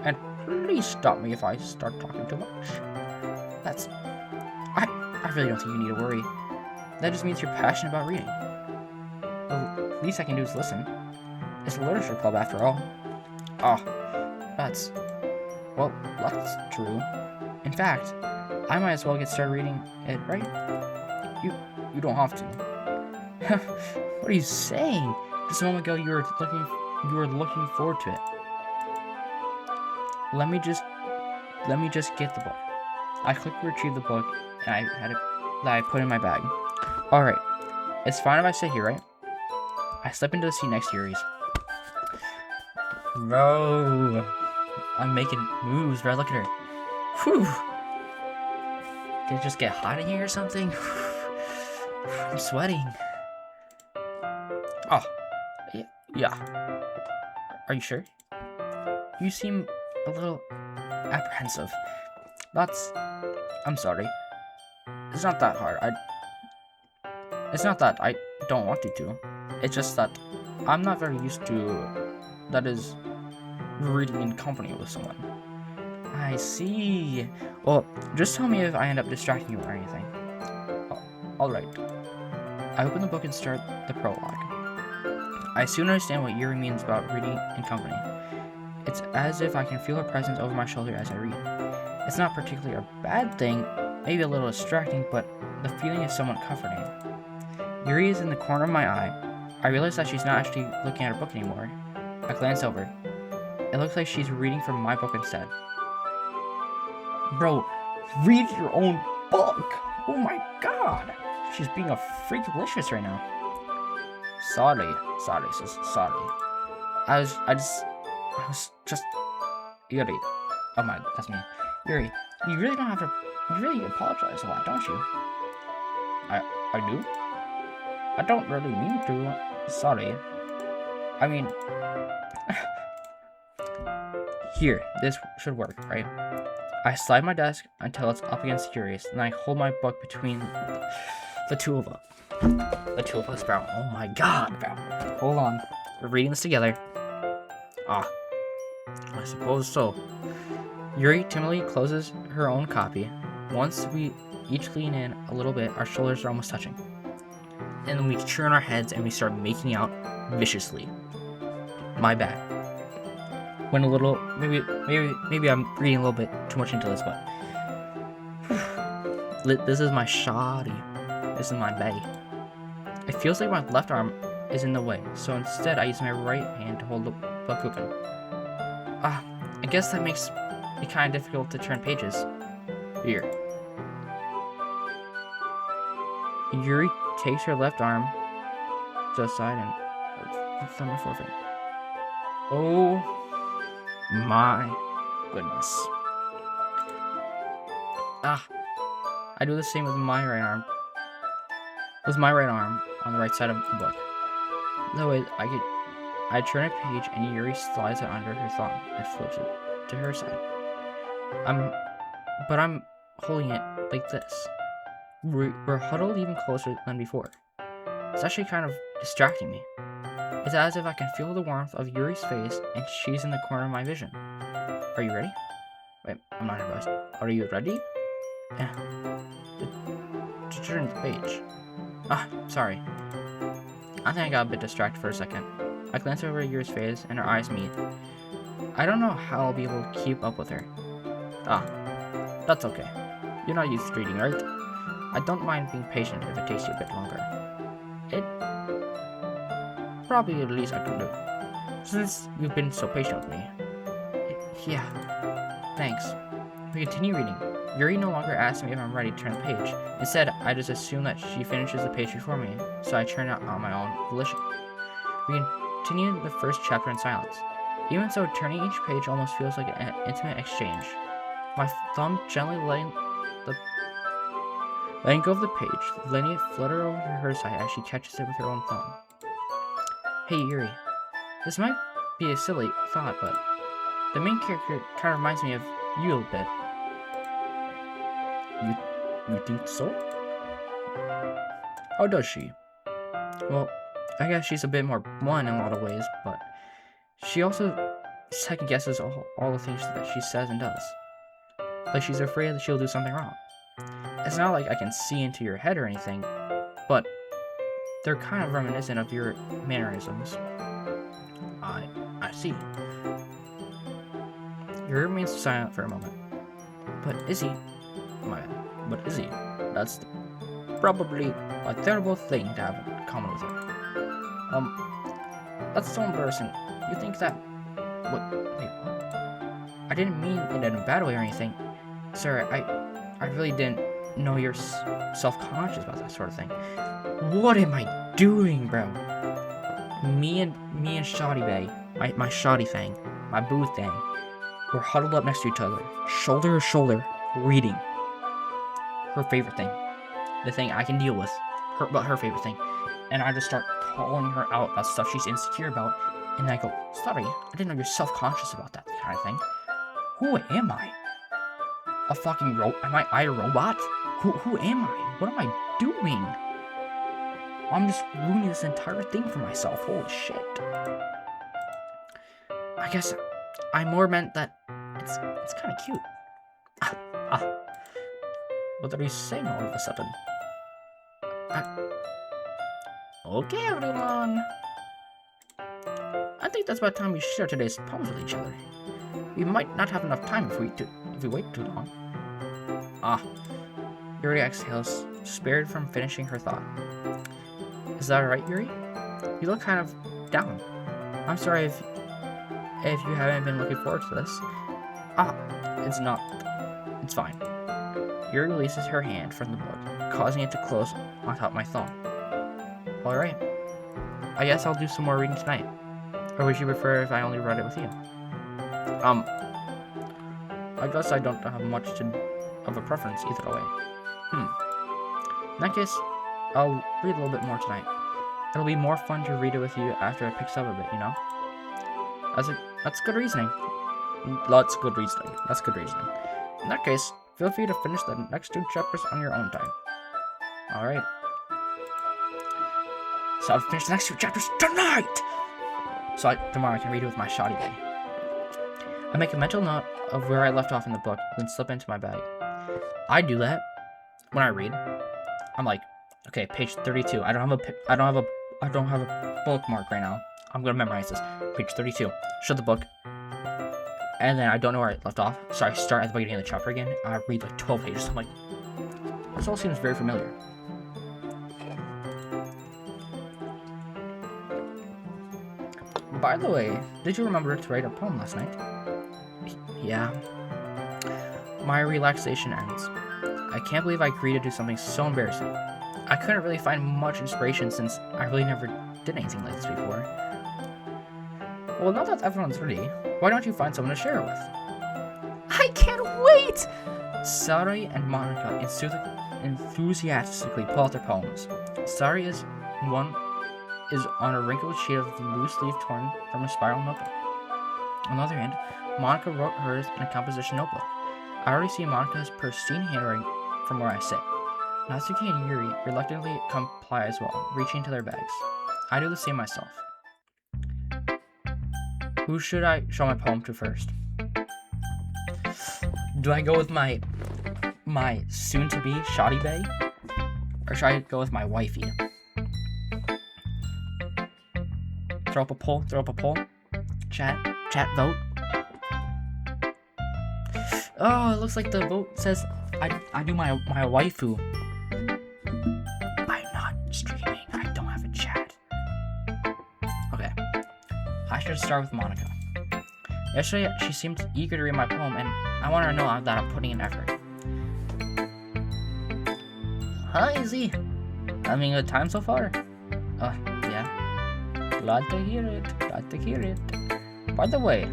And please stop me if I start talking too much. I really don't think you need to worry. That just means you're passionate about reading. The least I can do is listen. It's a literature club after all. That's true. In fact, I might as well get started reading it, right? You don't have to. What are you saying? Just a moment ago you were looking forward to it. Let me just get the book. I clicked retrieve the book and I had it that I put in my bag. Alright. It's fine if I sit here, right? I slip into the seat next to Yuri's. Bro, I'm making moves, bro. Look at her. Whew. Did it just get hot in here or something? I'm sweating. Oh, yeah. Are you sure? You seem a little apprehensive. I'm sorry. It's not that hard. It's not that I don't want you to. It's just that I'm not very used to, that is, reading in company with someone. I see. Well, just tell me if I end up distracting you or anything. Oh, alright. I open the book and start the prologue. I soon understand what Yuri means about reading in company. It's as if I can feel her presence over my shoulder as I read. It's not particularly a bad thing, maybe a little distracting, but the feeling is somewhat comforting. Yuri is in the corner of my eye. I realize that she's not actually looking at her book anymore. I glance over. It looks like she's reading from my book instead. Bro, read your own book! Oh my god! She's being a freak delicious right now. Sorry, sis, sorry. I was just... Yuri. Oh my, that's me. Yuri, you really don't have to... You really apologize a lot, don't you? I do? I don't really mean to. Sorry. I mean... Here, this should work, right? I slide my desk until it's up against Yuri's, and I hold my book between the two of us. The two of us, bro. Oh my god, bro. Hold on. We're reading this together. I suppose so. Yuri timidly closes her own copy. Once we each lean in a little bit, our shoulders are almost touching. And then we turn our heads and we start making out viciously. My bad. went a little, maybe I'm reading a little bit too much into this, but this is my shoddy. This is my bae. It feels like my left arm is in the way, so instead I use my right hand to hold the book open. I guess that makes it kind of difficult to turn pages. Here. Yuri takes her left arm to the side and thumb and forefinger. Oh my goodness. I do the same with my right arm. With my right arm on the right side of the book. That way, I turn a page and Yuri slides it under her thumb and flips it to her side. But I'm holding it like this. We're huddled even closer than before. It's actually kind of distracting me. It's as if I can feel the warmth of Yuri's face and she's in the corner of my vision. Are you ready? Wait, I'm not nervous. Are you ready? Yeah. To turn the page. Sorry. I think I got a bit distracted for a second. I glance over at Yuri's face and our eyes meet. I don't know how I'll be able to keep up with her. That's okay. You're not used to reading, right? I don't mind being patient if it takes you a bit longer. It probably the least I can do. Since you've been so patient with me. Yeah. Thanks. We continue reading. Yuri no longer asks me if I'm ready to turn the page. Instead, I just assume that she finishes the page before me, so I turn it on my own volition. We continue the first chapter in silence. Even so, turning each page almost feels like an intimate exchange. My thumb gently letting go of the page, letting it flutter over to her side as she catches it with her own thumb. Hey Yuri, this might be a silly thought, but the main character kind of reminds me of you a bit. You think so? How does she? Well, I guess she's a bit more blunt in a lot of ways, but she also second guesses all the things that she says and does. Like she's afraid that she'll do something wrong. It's not like I can see into your head or anything, but they're kind of reminiscent of your mannerisms. I see. Yuri remains silent for a moment. But Izzy, that's probably a terrible thing to have in common with her. That's so embarrassing. You think that... Wait, what? I didn't mean it in a bad way or anything. Sir, I really didn't know you're self-conscious about that sort of thing. What am I doing, bro? Me and Shoddy Bay, my Shoddy thing, my boo thing, we're huddled up next to each other, shoulder to shoulder, reading. Her favorite thing. The thing I can deal with. Her favorite thing. And I just start calling her out about stuff she's insecure about. And I go, sorry, I didn't know you're self-conscious about that kind of thing. Who am I? A fucking am I a robot? Who am I? What am I doing? I'm just ruining this entire thing for myself. Holy shit. I guess I more meant that it's kind of cute. What are you saying all of a sudden? Okay, everyone. I think that's about time we share today's poems with each other. We might not have enough time if we wait too long. Yuri exhales, spared from finishing her thought. Is that alright, Yuri? You look kind of down. I'm sorry if you haven't been looking forward to this. It's not. It's fine. Yuri releases her hand from the book, causing it to close on top of my thumb. Alright. I guess I'll do some more reading tonight. Or would you prefer if I only read it with you? I guess I don't have much of a preference either way. In that case, I'll read a little bit more tonight. It'll be more fun to read it with you after it picks up a bit, you know? That's good reasoning. That's good reasoning. In that case, feel free to finish the next 2 chapters on your own time. Alright. So I'll finish the next 2 chapters tonight! So tomorrow I can read it with my shoddy bag. I make a mental note of where I left off in the book, then slip into my bag. I do that when I read. I'm like, okay, page 32. I don't have a bookmark right now. I'm gonna memorize this. Page 32. Shut the book. and then I don't know where I left off, so I start at the beginning of the chapter again. I read like 12 pages. I'm like, this all seems very familiar. By the way, did you remember to write a poem last night? Yeah. My relaxation ends. I can't believe I agreed to do something so embarrassing. I couldn't really find much inspiration since I really never did anything like this before. Well, now that everyone's ready, why don't you find someone to share it with? I can't wait! Sari and Monica enthusiastically pull out their poems. Sari is on a wrinkled sheet of loose leaf torn from a spiral notebook. On the other hand, Monica wrote hers in a composition notebook. I already see Monica's pristine handwriting from where I sit. Natsuki and Yuri reluctantly comply as well, reaching into their bags. I do the same myself. Who should I show my poem to first? Do I go with my soon-to-be shoddy bae? Or should I go with my wifey? Throw up a poll. Chat, vote. Oh, it looks like the vote says I do my waifu. I'm not streaming. I don't have a chat. Okay. I should start with Monica. Yesterday, she seemed eager to read my poem, and I want her to know that I'm putting in effort. Hi, Z. Having a good time so far? Yeah. Glad to hear it. By the way,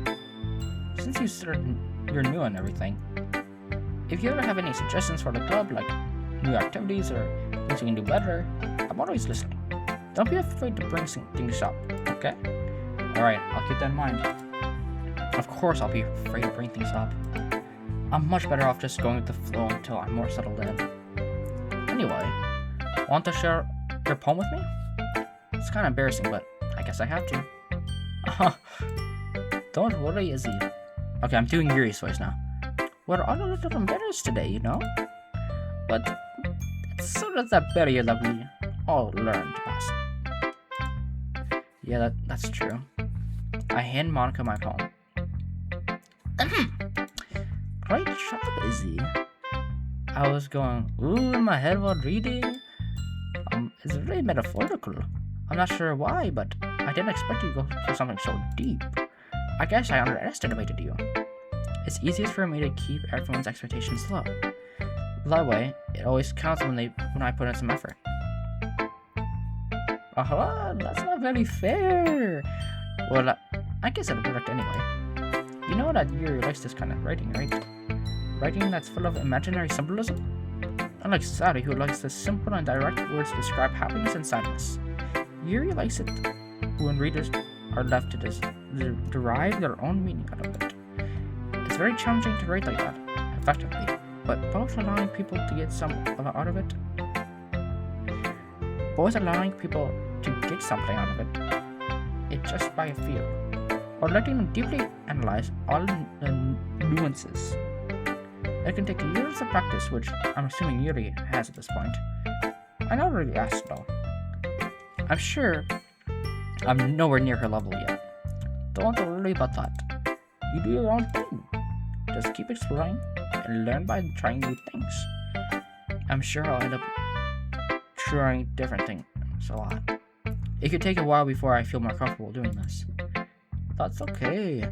since you started, you're new and everything, if you ever have any suggestions for the club, like new activities or things we can do better, I'm always listening. Don't be afraid to bring things up, okay? Alright, I'll keep that in mind. Of course I'll be afraid to bring things up. I'm much better off just going with the flow until I'm more settled in. Anyway, want to share your poem with me? It's kind of embarrassing, but I guess I have to. Don't worry, Izzy. Okay, I'm doing Yuri's voice now. We're all a little embarrassed today, you know? But it's sort of that barrier that we all learn to pass. Yeah, that's true. I hand Monica my poem. Great job, Izzy. I was going, ooh, in my head while reading. It's really metaphorical. I'm not sure why, but I didn't expect you to go for something so deep. I guess I underestimated you. It's easiest for me to keep everyone's expectations low. That way, it always counts when I put in some effort. That's not very fair. Well, I guess it worked anyway. You know that Yuri likes this kind of writing, right? Writing that's full of imaginary symbolism? Unlike Sari, who likes the simple and direct words to describe happiness and sadness. Yuri likes it when readers are left to derive their own meaning out of it. It's very challenging to write like that, effectively, but both allowing people to get something out of it, just by a feel, or letting them deeply analyze all the nuances. It can take years of practice, which I'm assuming Yuri has at this point. I never really asked though. I'm sure I'm nowhere near her level yet. Don't worry about that. You do your own thing. Just keep exploring and learn by trying new things. I'm sure I'll end up trying different things a lot. It could take a while before I feel more comfortable doing this. That's okay.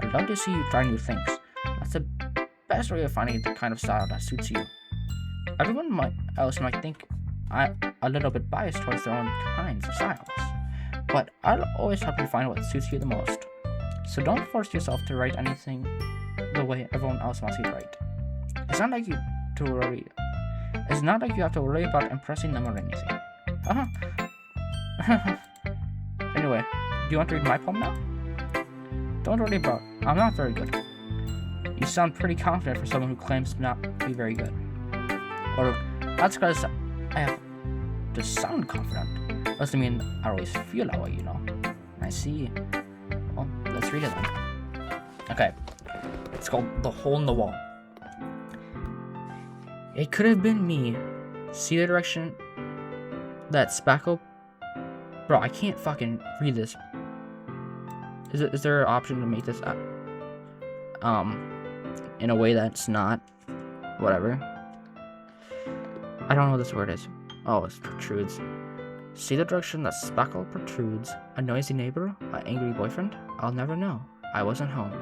I'd love to see you try new things. That's the best way of finding the kind of style that suits you. Everyone else might think I'm a little bit biased towards their own kinds of styles, but I'll always help you find what suits you the most. So don't force yourself to write anything the way everyone else wants you to write. It's not like you have to worry about impressing them or anything. Anyway, do you want to read my poem now? Don't worry about it. I'm not very good. You sound pretty confident for someone who claims to not be very good. Or that's because I have to sound confident. Doesn't mean I always feel that way, you know. I see. Well, let's read it then. Okay. It's called The Hole in the Wall. It could have been me. See the direction that spackle. Bro, I can't fucking read this. Is there an option to make this up? in a way that's not whatever. I don't know what this word is. Oh, it's protrudes. See the direction that spackle protrudes? A noisy neighbor? An angry boyfriend? I'll never know. I wasn't home.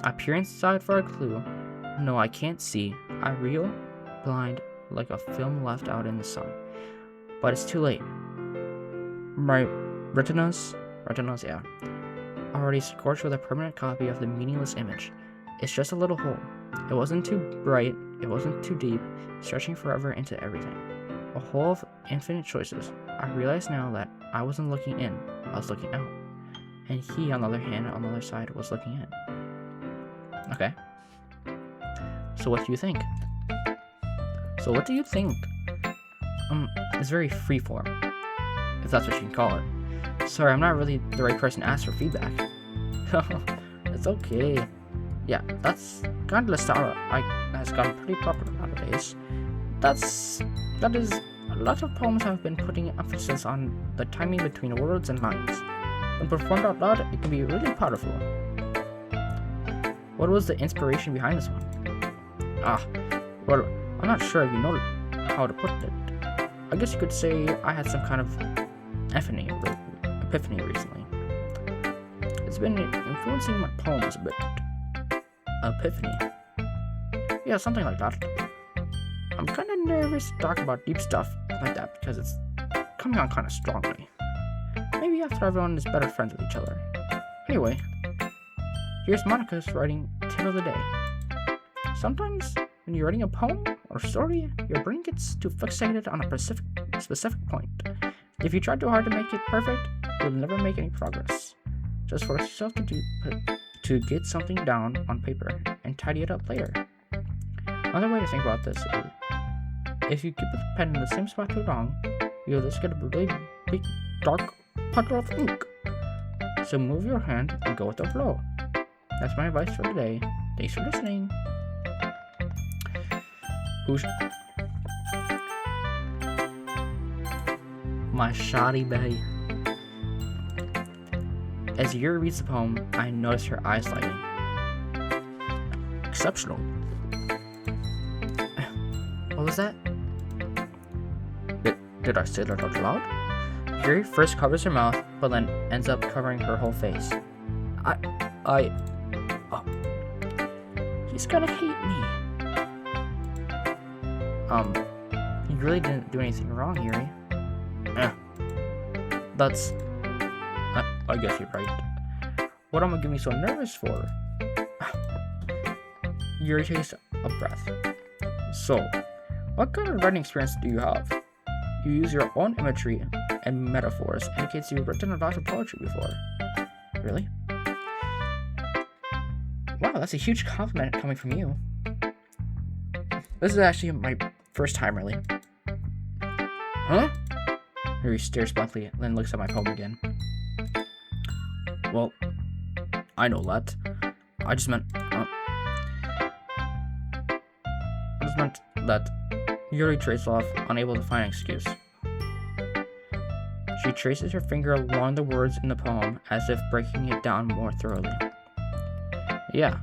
I peer inside for a clue. No, I can't see. I reel, blind, like a film left out in the sun. But it's too late. My retinas, yeah, already scorched with a permanent copy of the meaningless image. It's just a little hole. It wasn't too bright, it wasn't too deep, stretching forever into everything. A hole of infinite choices. I realize now that I wasn't looking in, I was looking out. And he, on the other hand, on the other side, was looking in. Okay. So what do you think? It's very freeform, if that's what you can call it. Sorry, I'm not really the right person to ask for feedback. It's okay. Yeah, that's kind of the style has gotten pretty popular nowadays. That is, a lot of poems have been putting emphasis on the timing between words and lines. When performed out loud, it can be really powerful. What was the inspiration behind this one? Well, I'm not sure if you know how to put it. I guess you could say I had some kind of epiphany recently. It's been influencing my poems a bit. Epiphany? Yeah, something like that. I'm kind of nervous to talk about deep stuff like that because it's coming on kind of strongly. Maybe after everyone is better friends with each other. Anyway, here's Monica's writing tip of the day. Sometimes when you're writing a poem or story, your brain gets too fixated on a specific point. If you try too hard to make it perfect, you'll never make any progress. Just force yourself to get something down on paper and tidy it up later. Another way to think about this is, if you keep the pen in the same spot too long, you'll just get a really big dark puddle of ink. So move your hand and go with the flow. That's my advice for today. Thanks for listening. My shoddy Betty. As Yuri reads the poem, I notice her eyes lighting. Exceptional. What was that? Did I say that out loud? Yuri first covers her mouth, but then ends up covering her whole face. He's gonna hate me. You really didn't do anything wrong, Yuri. That's... I guess you're right. What am I getting so nervous for? Yuri takes a breath. So, what kind of writing experience do you have? You use your own imagery and metaphors, indicates you've written a lot of poetry before. Really? Wow, that's a huge compliment coming from you. This is actually my first time, really. Huh? Yuri stares blankly, then looks at my poem again. Well, I know that. I just meant that Yuri traces off, unable to find an excuse. She traces her finger along the words in the poem, as if breaking it down more thoroughly. Yeah.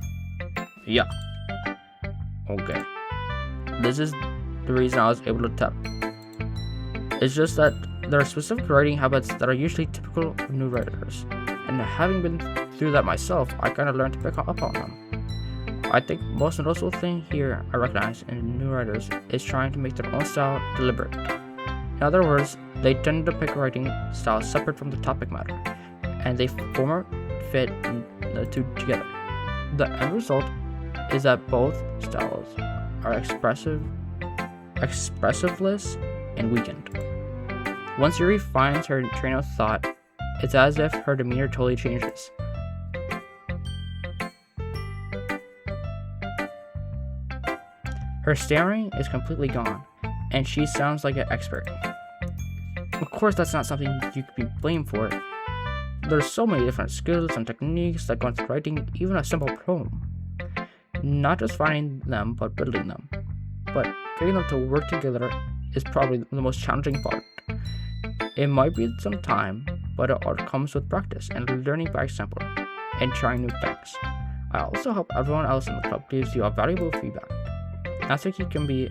Okay. This is the reason I was able to tell. It's just that there are specific writing habits that are usually typical of new writers, and having been through that myself, I kind of learned to pick up on them. I think most noticeable thing here I recognize in new writers is trying to make their own style deliberate. In other words, they tend to pick a writing style separate from the topic matter, and they form or fit the two together. The end result is that both styles are expressiveless and weakened. Once Yuri finds her train of thought, it's as if her demeanor totally changes. Her stammering is completely gone, and she sounds like an expert. Of course, that's not something you could be blamed for. There's so many different skills and techniques that go into writing even a simple poem. Not just finding them, but building them. But getting them to work together is probably the most challenging part. It might be some time, but it all comes with practice and learning by example, and trying new things. I also hope everyone else in the club gives you a valuable feedback. Natsuki can be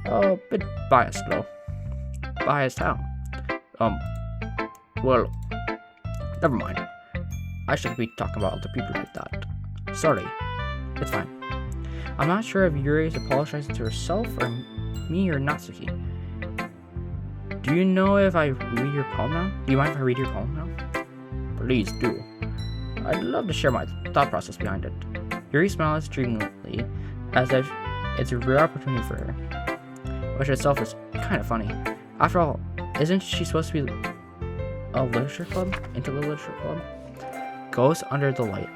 a bit biased though. Biased how? Well, never mind. I shouldn't be talking about other people like that. Sorry. It's fine. I'm not sure if Yuri is apologizing to herself or me or Natsuki. Do you know if I read your poem now? Do you mind if I read your poem now? Please do. I'd love to share my thought process behind it. Yuri smiles dreamily, as if it's a rare opportunity for her, which itself is kind of funny. After all, isn't she supposed to be a literature club? Into the literature club? Goes under the light.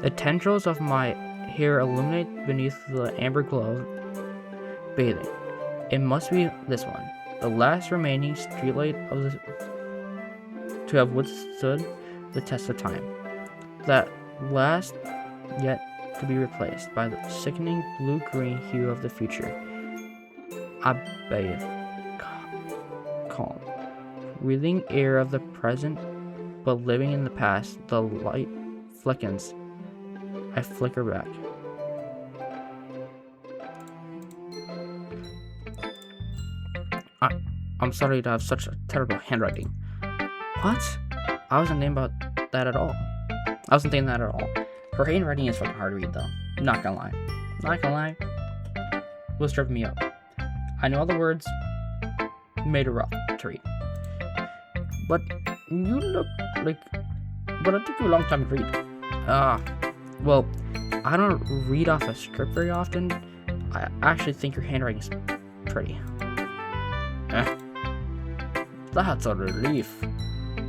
The tendrils of my hair illuminate beneath the amber glow of bathing. It must be this one, the last remaining streetlight of the to have withstood the test of time. That last yet to be replaced by the sickening blue-green hue of the future. I bathe, calm, breathing air of the present, but living in the past. The light flickens. I flicker back. I'm sorry to have such a terrible handwriting. What? I wasn't thinking about that at all. Her handwriting is fucking hard to read though. Not gonna lie. Was tripping me up. I know all the words made it rough to read. But you look like... But it took you a long time to read. Well, I don't read off a script very often. I actually think your handwriting is pretty. That's a relief.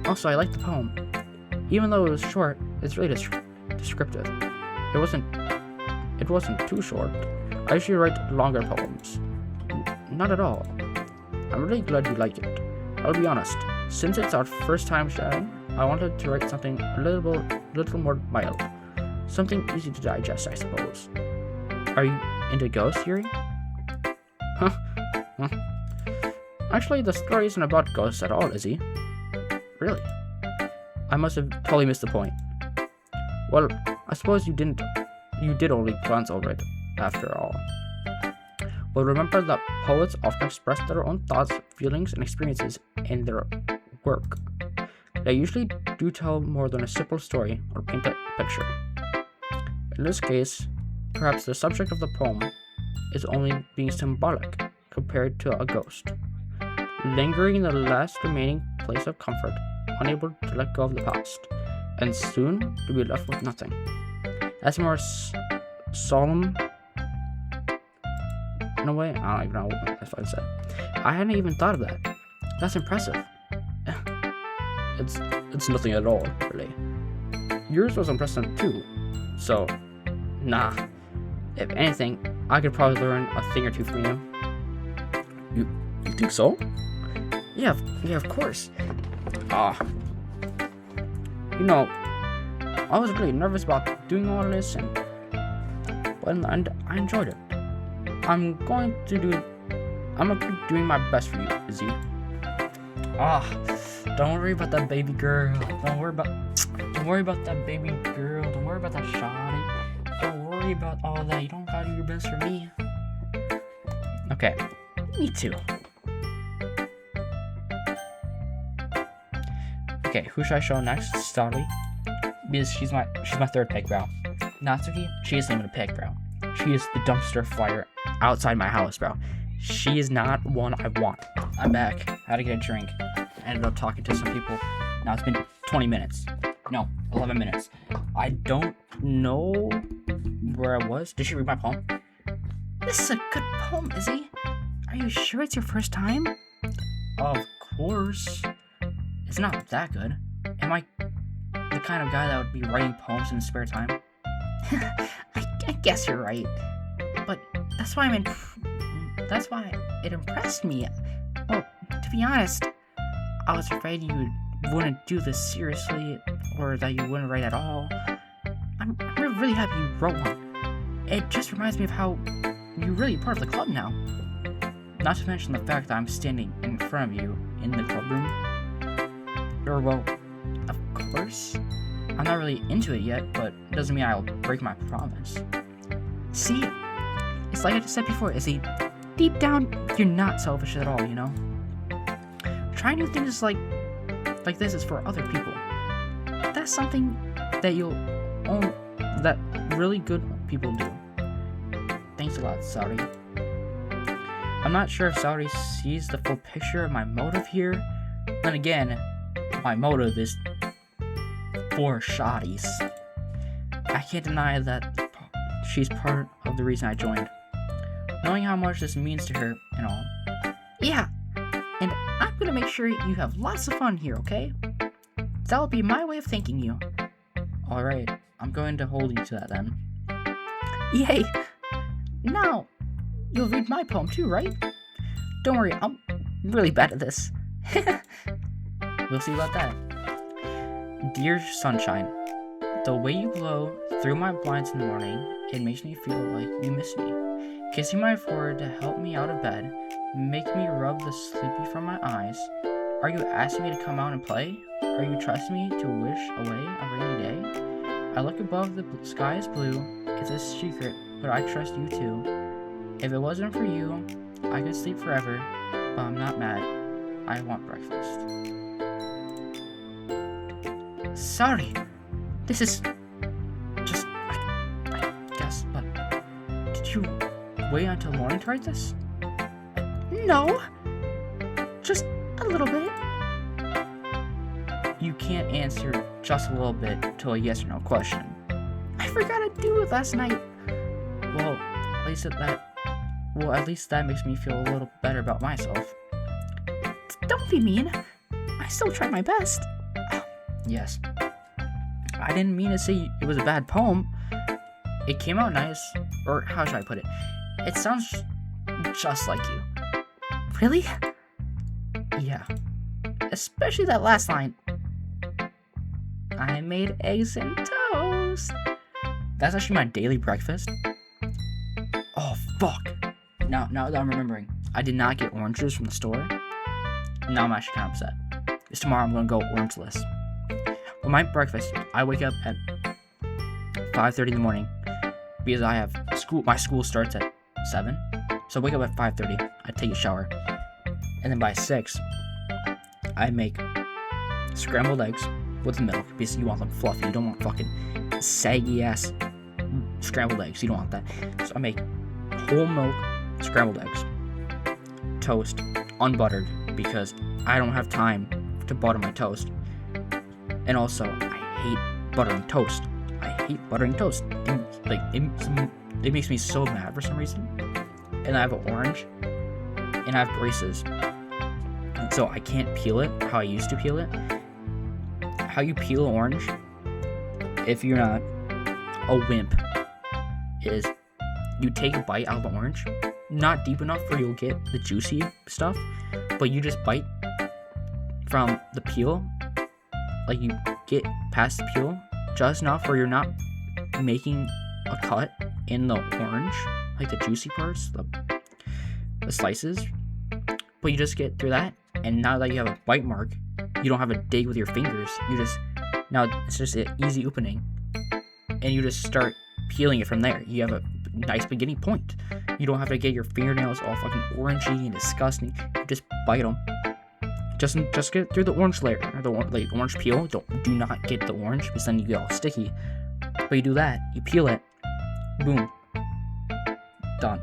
Also, I like the poem. Even though it was short, it's really descriptive. It wasn't too short. I usually write longer poems. Not at all. I'm really glad you like it. I'll be honest, since it's our first time sharing, I wanted to write something a little more mild. Something easy to digest, I suppose. Are you into ghosts, Yuri? Huh? Actually, the story isn't about ghosts at all, is he? Really? I must have totally missed the point. Well, I suppose you did only glance over it, after all. But remember that poets often express their own thoughts, feelings, and experiences in their work. They usually do tell more than a simple story or paint a picture. In this case, perhaps the subject of the poem is only being symbolic compared to a ghost, lingering in the last remaining place of comfort, unable to let go of the past, and soon to be left with nothing. That's more solemn in a way. I don't even know if I'd say. I hadn't even thought of that. That's impressive. It's nothing at all, really. Yours was impressive too. So, nah. If anything, I could probably learn a thing or two from you. You think so? Yeah, of course. You know, I was really nervous about doing all this, and I enjoyed it. I'm gonna keep doing my best for you, Izzy. Don't worry about that baby girl. Don't worry about that baby girl. Don't worry about that shawty. Don't worry about all that. You don't gotta do your best for me. Okay, me too. Okay, who should I show next? Starry. Because she's my third peg bro. Natsuki, she isn't even a peg bro. She is the dumpster fire outside my house, bro. She is not one I want. I'm back. Had to get a drink. Ended up talking to some people. Now it's been 20 minutes. No, 11 minutes. I don't know where I was. Did she read my poem? This is a good poem, Izzy. Are you sure it's your first time? Of course. It's not that good. Am I the kind of guy that would be writing poems in his spare time? I guess you're right. But that's why it impressed me. Well, to be honest, I was afraid you wouldn't do this seriously, or that you wouldn't write at all. I'm really happy you wrote one. It just reminds me of how you're really part of the club now. Not to mention the fact that I'm standing in front of you in the club room. Or, well, of course. I'm not really into it yet, but it doesn't mean I'll break my promise. See, it's like I just said before, Izzy, deep down, you're not selfish at all, you know? Trying new things like this is for other people. That's something that that really good people do. Thanks a lot, Saudi. I'm not sure if Saudi sees the full picture of my motive here. Then again, my motive is for shotties. I can't deny that she's part of the reason I joined. Knowing how much this means to her and all. Yeah, and I'm gonna make sure you have lots of fun here, okay? That'll be my way of thanking you. Alright, I'm going to hold you to that then. Yay! Now, you'll read my poem too, right? Don't worry, I'm really bad at this. We'll see about that. Dear sunshine, the way you glow through my blinds in the morning, it makes me feel like you miss me. Kissing my forehead to help me out of bed, make me rub the sleepy from my eyes. Are you asking me to come out and play? Are you trusting me to wish away a rainy day? I look above, the sky is blue. It's a secret, but I trust you too. If it wasn't for you, I could sleep forever, but I'm not mad. I want breakfast. Sorry, this is just, I guess, but did you wait until morning to write this? No, just a little bit. You can't answer just a little bit to a yes or no question. I forgot to do it last night. Well, at least that makes me feel a little better about myself. Don't be mean. I still tried my best. Yes. I didn't mean to say it was a bad poem. It came out nice, or how should I put it? It sounds just like you. Really? Yeah. Especially that last line. I made eggs and toast. That's actually my daily breakfast. Oh, fuck. Now that I'm remembering, I did not get oranges from the store. Now I'm actually kind of upset. Because tomorrow I'm going to go orangeless. For my breakfast, I wake up at 5:30 in the morning because I have school. My school starts at 7. So I wake up at 5:30. I take a shower. And then by 6, I make scrambled eggs with milk because you want them fluffy. You don't want fucking saggy ass scrambled eggs. You don't want that. So I make whole milk scrambled eggs, toast, unbuttered because I don't have time to butter my toast. And also, I hate buttering toast. I hate buttering toast. And, it makes me so mad for some reason. And I have an orange, and I have braces. And so I can't peel it how I used to peel it. How you peel an orange, if you're not a wimp, is you take a bite out of the orange, not deep enough where you'll get the juicy stuff, but you just bite from the peel, like you get past the peel just enough where you're not making a cut in the orange, like the juicy parts, the slices, but you just get through that, and now that you have a bite mark, you don't have to dig with your fingers, now it's just an easy opening, and you just start peeling it from there. You have a nice beginning point. You don't have to get your fingernails all fucking orangey and disgusting. You just bite them. Just get through the orange layer, or the orange peel. Do not get the orange, because then you get all sticky. But you do that, you peel it, boom, done.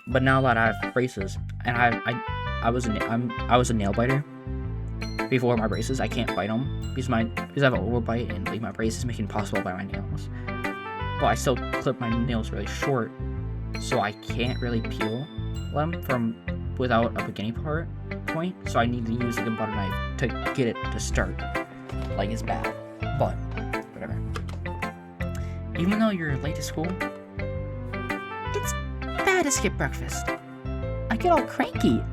But now that I have braces, and I was a nail biter before my braces. I can't bite them because I have an overbite, and my braces make it impossible to bite my nails. But I still clip my nails really short, so I can't really peel them without a beginning point. So I need to use a butter knife to get it to start. It's bad, but whatever. Even though you're late to school, it's bad to skip breakfast. I get all cranky.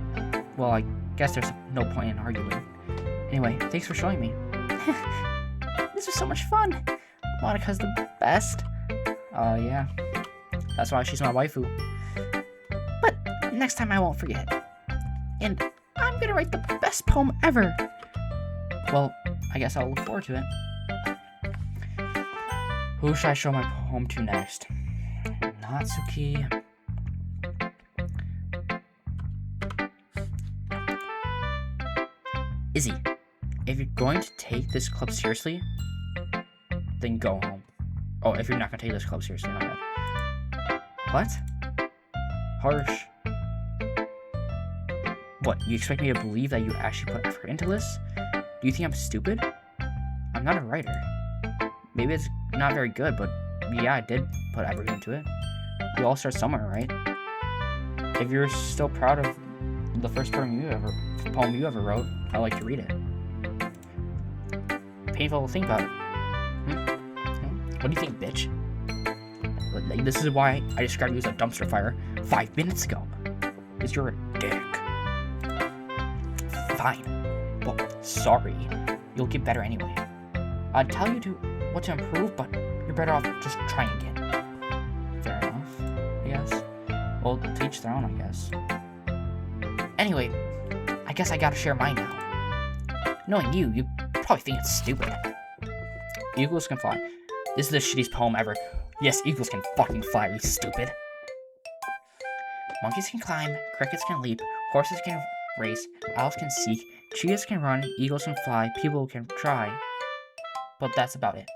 Well, I guess there's no point in arguing. Anyway, thanks for showing me. This was so much fun. Monica's the best. Yeah. That's why she's my waifu. But next time I won't forget. And I'm gonna write the best poem ever. Well, I guess I'll look forward to it. Who should I show my poem to next? Natsuki. Izzy, if you're going to take this club seriously, then go home. Oh, if you're not going to take this club seriously, my bad. What? Harsh. What, you expect me to believe that you actually put effort into this? Do you think I'm stupid? I'm not a writer. Maybe it's not very good, but yeah, I did put effort into it. You all start somewhere, right? If you're still proud of the first poem you ever wrote, I'd like to read it. Painful to think about. What do you think, bitch? This is why I described you as a dumpster fire 5 minutes ago. Because you're a dick. Fine. Well, sorry. You'll get better anyway. I'd tell you what to improve, but you're better off just trying again. Fair enough, I guess. Well, to each their own, I guess. Anyway, I guess I gotta share mine now. Knowing you probably think it's stupid. Eagles can fly. This is the shittiest poem ever. Yes, eagles can fucking fly, you stupid. Monkeys can climb, crickets can leap, horses can race, owls can seek, cheetahs can run, eagles can fly, people can try. But that's about it.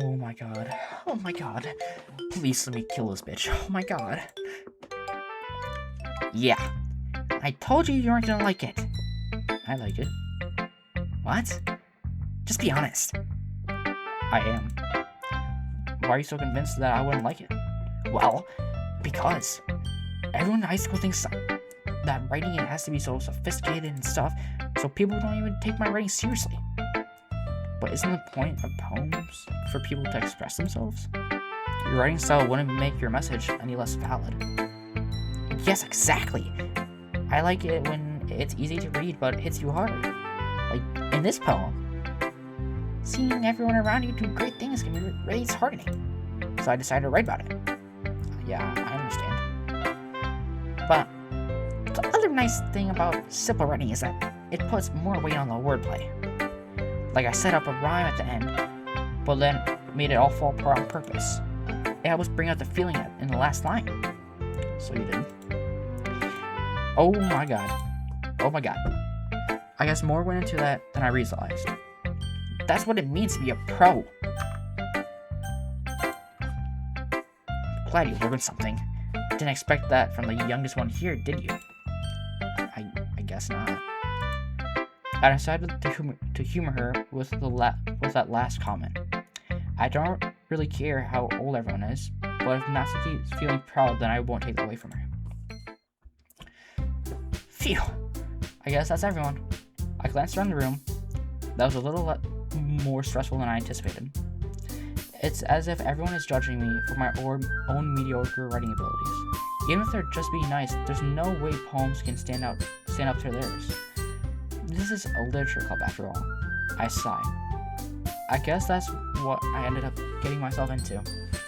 Oh my god. Oh my god. Please let me kill this bitch. Oh my god. Yeah. I told you weren't gonna like it. I like it. What? Just be honest. I am. Why are you so convinced that I wouldn't like it? Well, because everyone in high school thinks that writing it has to be so sophisticated and stuff, so people don't even take my writing seriously. But isn't the point of poems for people to express themselves? Your writing style wouldn't make your message any less valid. Yes, exactly. I like it when it's easy to read, but it hits you hard. Like in this poem. Seeing everyone around you do great things can be really disheartening. So I decided to write about it. Yeah, I understand. But the other nice thing about simple writing is that it puts more weight on the wordplay. Like I set up a rhyme at the end, but then made it all fall apart on purpose. It helps bring out the feeling in the last line. So you did. Oh my god. Oh my god. I guess more went into that than I realized. That's what it means to be a pro. Glad you learned something. Didn't expect that from the youngest one here, did you? I guess not. I decided to humor her with that last comment. I don't really care how old everyone is, but if Natsuki is feeling proud, then I won't take that away from her. Phew. I guess that's everyone. I glanced around the room. That was a little more stressful than I anticipated. It's as if everyone is judging me for my own mediocre writing abilities. Even if they're just being nice, there's no way poems can stand up to theirs. This is a literature club after all. I sigh. I guess that's what I ended up getting myself into.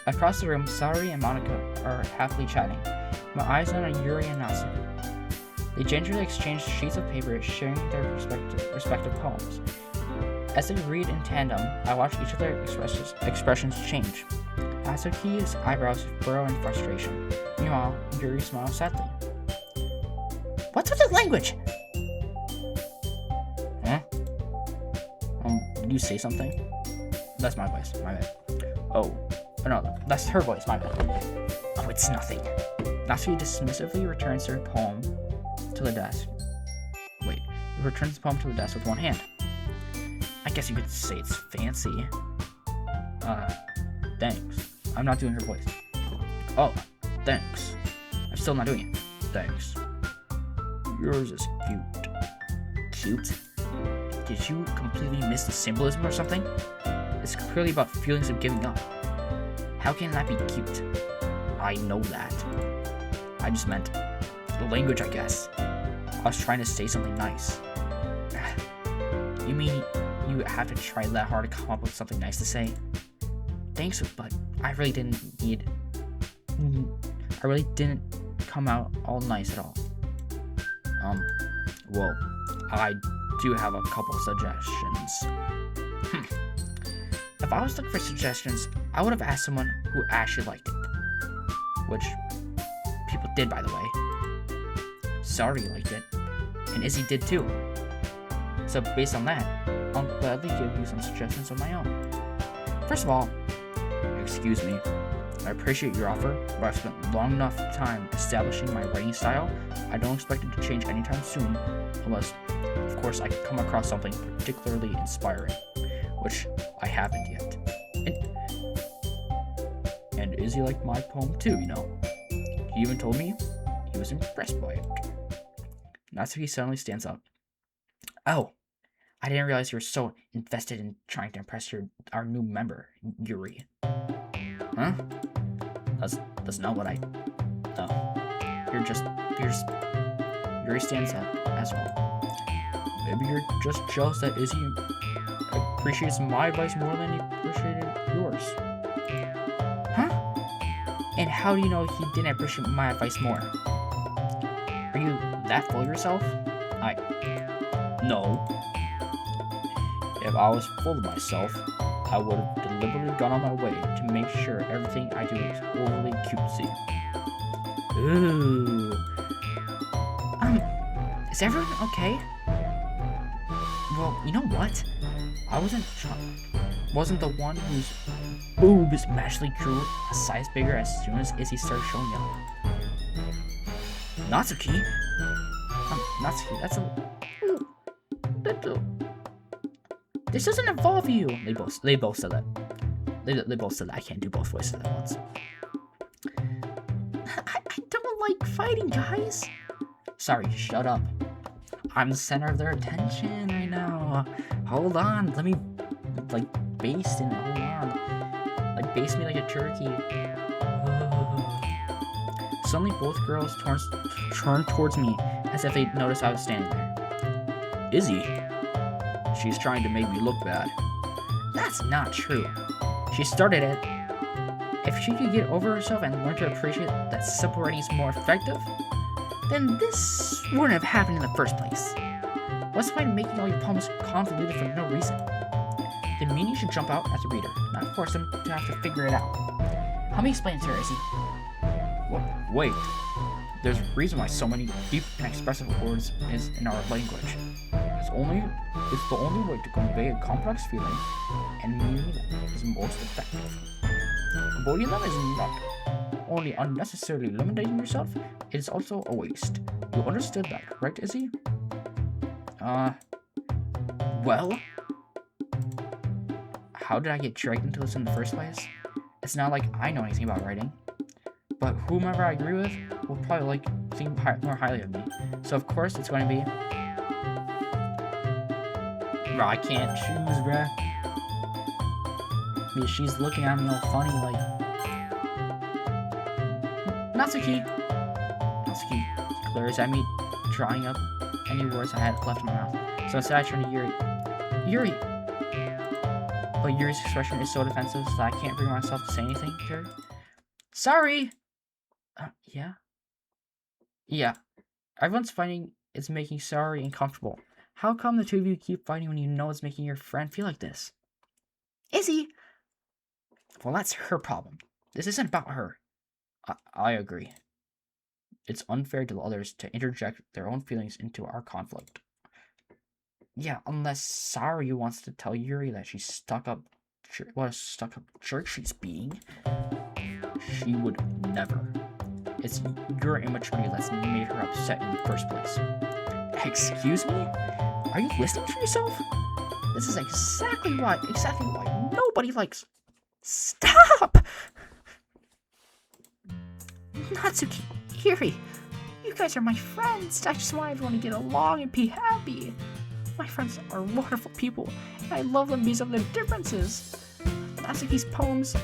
Across the room, Saori and Monica are happily chatting. My eyes are on Yuri and Natsuki. They gingerly exchange sheets of paper, sharing their respective poems. As they read in tandem, I watch each of their expressions change. Natsuki's eyebrows furrow in frustration. Meanwhile, Yuri smiles sadly. What's with the language? Huh? Did you say something? That's my voice, my bad. Oh no, that's her voice, my bad. Oh, it's nothing. Natsuki dismissively returns her poem to the desk. Wait, returns the poem to the desk with one hand. I guess you could say it's fancy. Thanks. I'm not doing her voice. Oh, thanks. I'm still not doing it. Thanks. Yours is cute. Cute? Did you completely miss the symbolism or something? It's clearly about feelings of giving up. How can that be cute? I know that. I just meant the language, I guess. I was trying to say something nice. You mean you have to try that hard to come up with something nice to say? Thanks, but I really didn't come out all nice at all. Well, I do have a couple suggestions. If I was looking for suggestions, I would have asked someone who actually liked it. Which people did, by the way. Sorry liked it. And Izzy did too. So based on that, I'll gladly give you some suggestions of my own. First of all, excuse me, I appreciate your offer, but I've spent long enough time establishing my writing style. I don't expect it to change anytime soon, unless, of course, I can come across something particularly inspiring, which I haven't yet. And Izzy liked my poem too, you know. He even told me he was impressed by it. Natsuki suddenly stands up. Oh, I didn't realize you were so invested in trying to impress our new member, Yuri. Huh? That's not what I... Oh. Yuri stands up as well. Maybe you're just jealous that Izzy appreciates my advice more than he appreciated yours. Huh? And how do you know he didn't appreciate my advice more? Are you that full of yourself? No. If I was full of myself, I would have deliberately gone on my way to make sure everything I do is overly cutesy. Ooh. Is everyone okay? Well, you know what? I wasn't the one whose boobs magically grew a size bigger as soon as Izzy started showing yellow. Natsuki? Natsuki, that's a... This doesn't involve you. They both said that. They both said that. I can't do both voices at once. I don't like fighting, guys. Sorry, shut up. I'm the center of their attention right now. Hold on, let me baste in it. Hold on. Baste me like a turkey. Suddenly, both girls turned towards me as if they noticed I was standing there. Izzy? She's trying to make me look bad. That's not true. She started it. If she could get over herself and learn to appreciate that simple writing is more effective, then this wouldn't have happened in the first place. What's the point of making all your poems convoluted for no reason? The meaning should jump out at the reader, not force them to have to figure it out. Help me explain it to her, Izzy. Wait. There's a reason why so many deep and expressive words is in our language. It's the only way to convey a complex feeling and meaning that is most effective. Avoiding them is not only unnecessarily limiting yourself, it is also a waste. You understood that, right, Izzy? Well? How did I get dragged into this in the first place? It's not like I know anything about writing. But whomever I agree with will probably think more highly of me. So of course it's going to be... Bro, I can't choose, bruh. I mean, she's looking at me all funny, Natsuki glares at me, drawing up any words I had left in my mouth. So instead I turn to Yuri. But Yuri's expression is so defensive that I can't bring myself to say anything to her. Sorry! Yeah? Yeah. Everyone's fighting is making sorry uncomfortable. How come the two of you keep fighting when you know it's making your friend feel like this? Izzy! Well, that's her problem. This isn't about her. I agree. It's unfair to others to interject their own feelings into our conflict. Yeah, unless Sari wants to tell Yuri that she's what a stuck-up jerk she's being. She would never. It's your immaturity that's made her upset in the first place. Excuse me? Are you listening to yourself? This is exactly why nobody likes... Stop! Natsuki, Yuri, you guys are my friends. I just want everyone to get along and be happy. My friends are wonderful people, and I love them because of their differences. Natsuki's poems,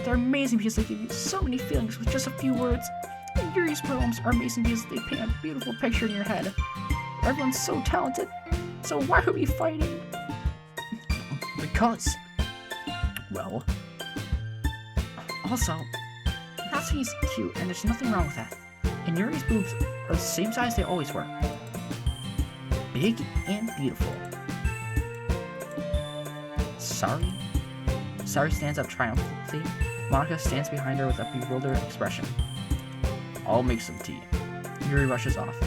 they're amazing because they give you so many feelings with just a few words. And Yuri's poems are amazing because they paint a beautiful picture in your head. Everyone's so talented, so why are we fighting? Because... Well... Also, Natsuki's cute, and there's nothing wrong with that. And Yuri's boobs are the same size they always were. Big and beautiful. Sorry Sari stands up triumphantly. Monica stands behind her with a bewildered expression. I'll make some tea. Yuri rushes off.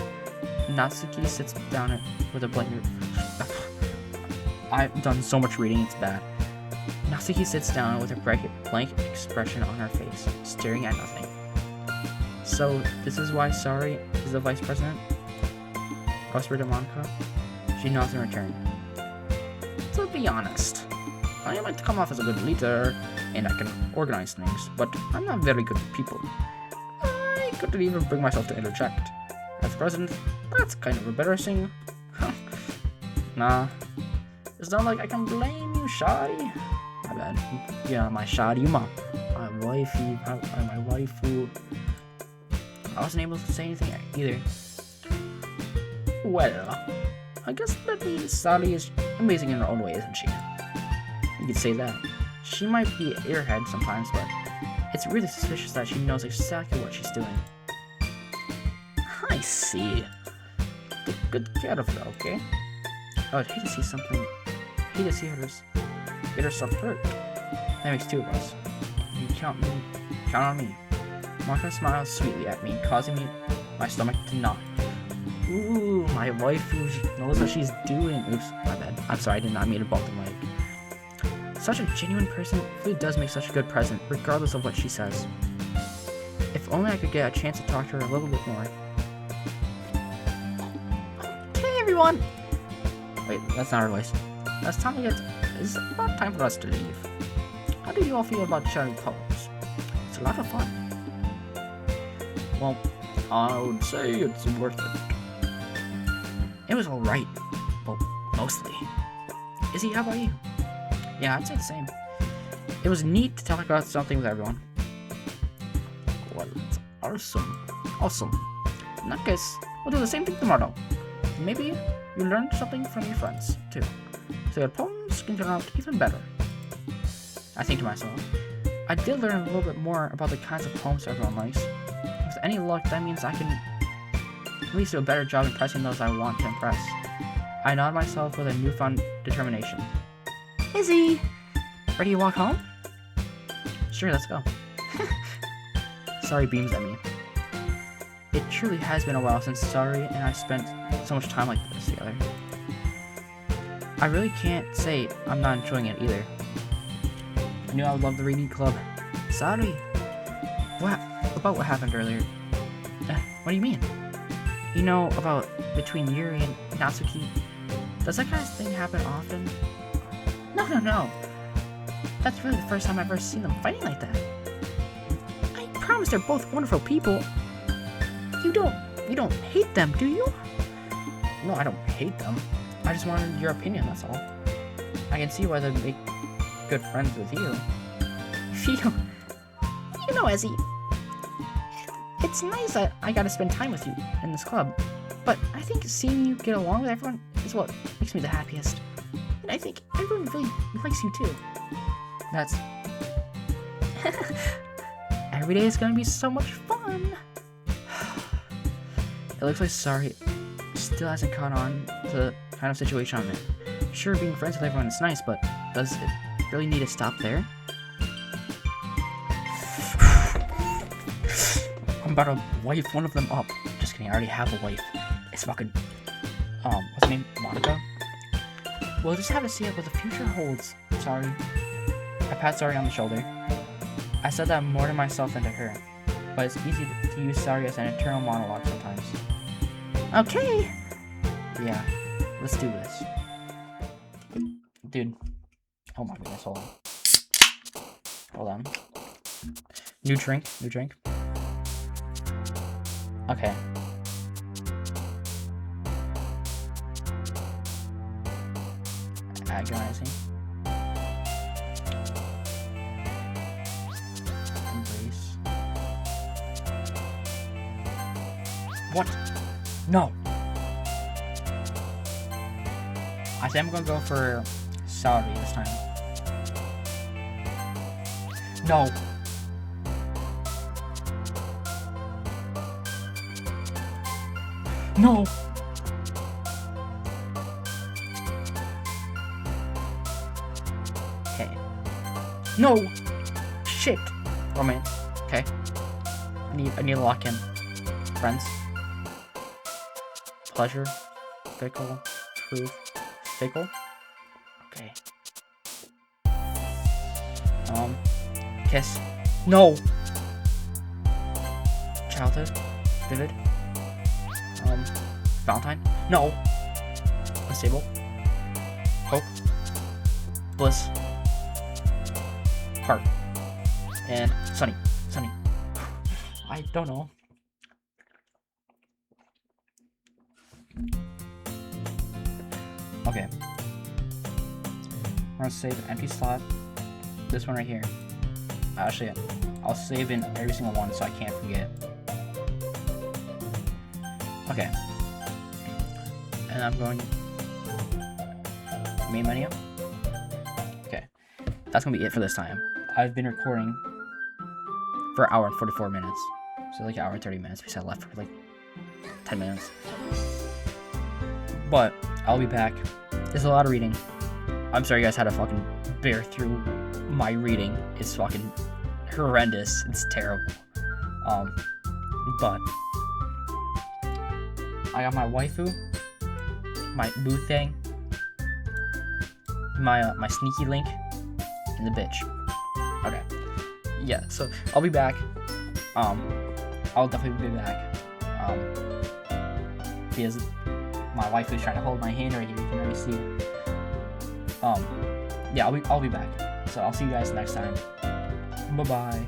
Natsuki sits down with a blanket. I've done so much reading, it's bad. Natsuki sits down with a blank expression on her face, staring at nothing. So, this is why Sari is the vice president? Whispered to Monica. She nods in return. To be honest, I like to come off as a good leader, and I can organize things, but I'm not very good with people. I couldn't even bring myself to interject. As president, that's kind of embarrassing. Nah, it's not like I can blame you, Shadi. My bad. Yeah, my Shadi, my wifey, my waifu. I wasn't able to say anything either. Well, I guess that means Sari is amazing in her own way, isn't she? You could say that. She might be an airhead sometimes, but it's really suspicious that she knows exactly what she's doing. I see. Take good care of her, okay? I would hate to see her get herself hurt. That makes two of us. You count on me. Monica smiles sweetly at me, causing my stomach to knot. Ooh, my wife knows what she's doing. Oops, my bad. I'm sorry, I did not mean to bump the mic. Such a genuine person really does make such a good present, regardless of what she says. If only I could get a chance to talk to her a little bit more. Okay, everyone! Wait, that's not her voice. It's about time for us to leave. How do you all feel about sharing poems? It's a lot of fun. Well, I would say it's worth it. It was alright. Well, mostly. Izzy, how about you? Yeah, I'd say the same. It was neat to talk about something with everyone. Well, it's awesome. In that case, we'll do the same thing tomorrow. Maybe you learned something from your friends, too. So your poems can turn out even better. I think to myself, I did learn a little bit more about the kinds of poems everyone likes. With any luck, that means I can at least do a better job impressing those I want to impress. I nod myself with a newfound determination. Izzy! Ready to walk home? Sure, let's go. Sari beams at me. It truly has been a while since Sari and I spent so much time like this together. I really can't say I'm not enjoying it either. I knew I would love the reading club. Sari! What happened earlier? What do you mean? You know, about between Yuri and Natsuki? Does that kind of thing happen often? No. That's really the first time I've ever seen them fighting like that. I promise they're both wonderful people. You don't hate them, do you? No, I don't hate them. I just wanted your opinion, that's all. I can see why they'd make good friends with you. You know, Ezzy, it's nice that I got to spend time with you in this club, but I think seeing you get along with everyone is what makes me the happiest. And I think everyone really likes you too. That's... Every day is gonna be so much fun! It looks like Sari still hasn't caught on to the kind of situation I'm in. Sure, being friends with everyone is nice, but does it really need to stop there? I'm about to wife one of them up. Just kidding, I already have a wife. It's fucking... what's her name? Monica? We'll just have to see what the future holds. Sorry. I pat Sari on the shoulder. I said that more to myself than to her, but it's easy to use Sari as an internal monologue sometimes. Okay! Yeah, let's do this. Dude. Oh my goodness, hold on. New drink. Okay. Agonizing. Embrace. What? No. I think I'm gonna go for Sari this time. No. No. No! Shit! Romance. Okay. I need to lock in. Friends. Pleasure. Fickle. Truth. Fickle. Okay. Kiss. No! Childhood. Vivid. Valentine. No! Unstable. Hope. Bliss. Heart. And Sunny. Sunny. I don't know. Okay. I'm gonna save an empty slot. This one right here. Actually, I'll save in every single one so I can't forget. Okay. And I'm going main menu. Okay. That's gonna be it for this time. I've been recording for an hour and 44 minutes. So like an hour and 30 minutes because I left for like 10 minutes. But I'll be back. There's a lot of reading. I'm sorry you guys had to fucking bear through my reading. It's fucking horrendous. It's terrible. But I got my waifu, my boo thing, my sneaky link, and the bitch. Okay. Yeah, so I'll be back. I'll definitely be back. Because my wife is trying to hold my hand right here. You can already see it. Yeah, I'll be back. So I'll see you guys next time. Bye bye.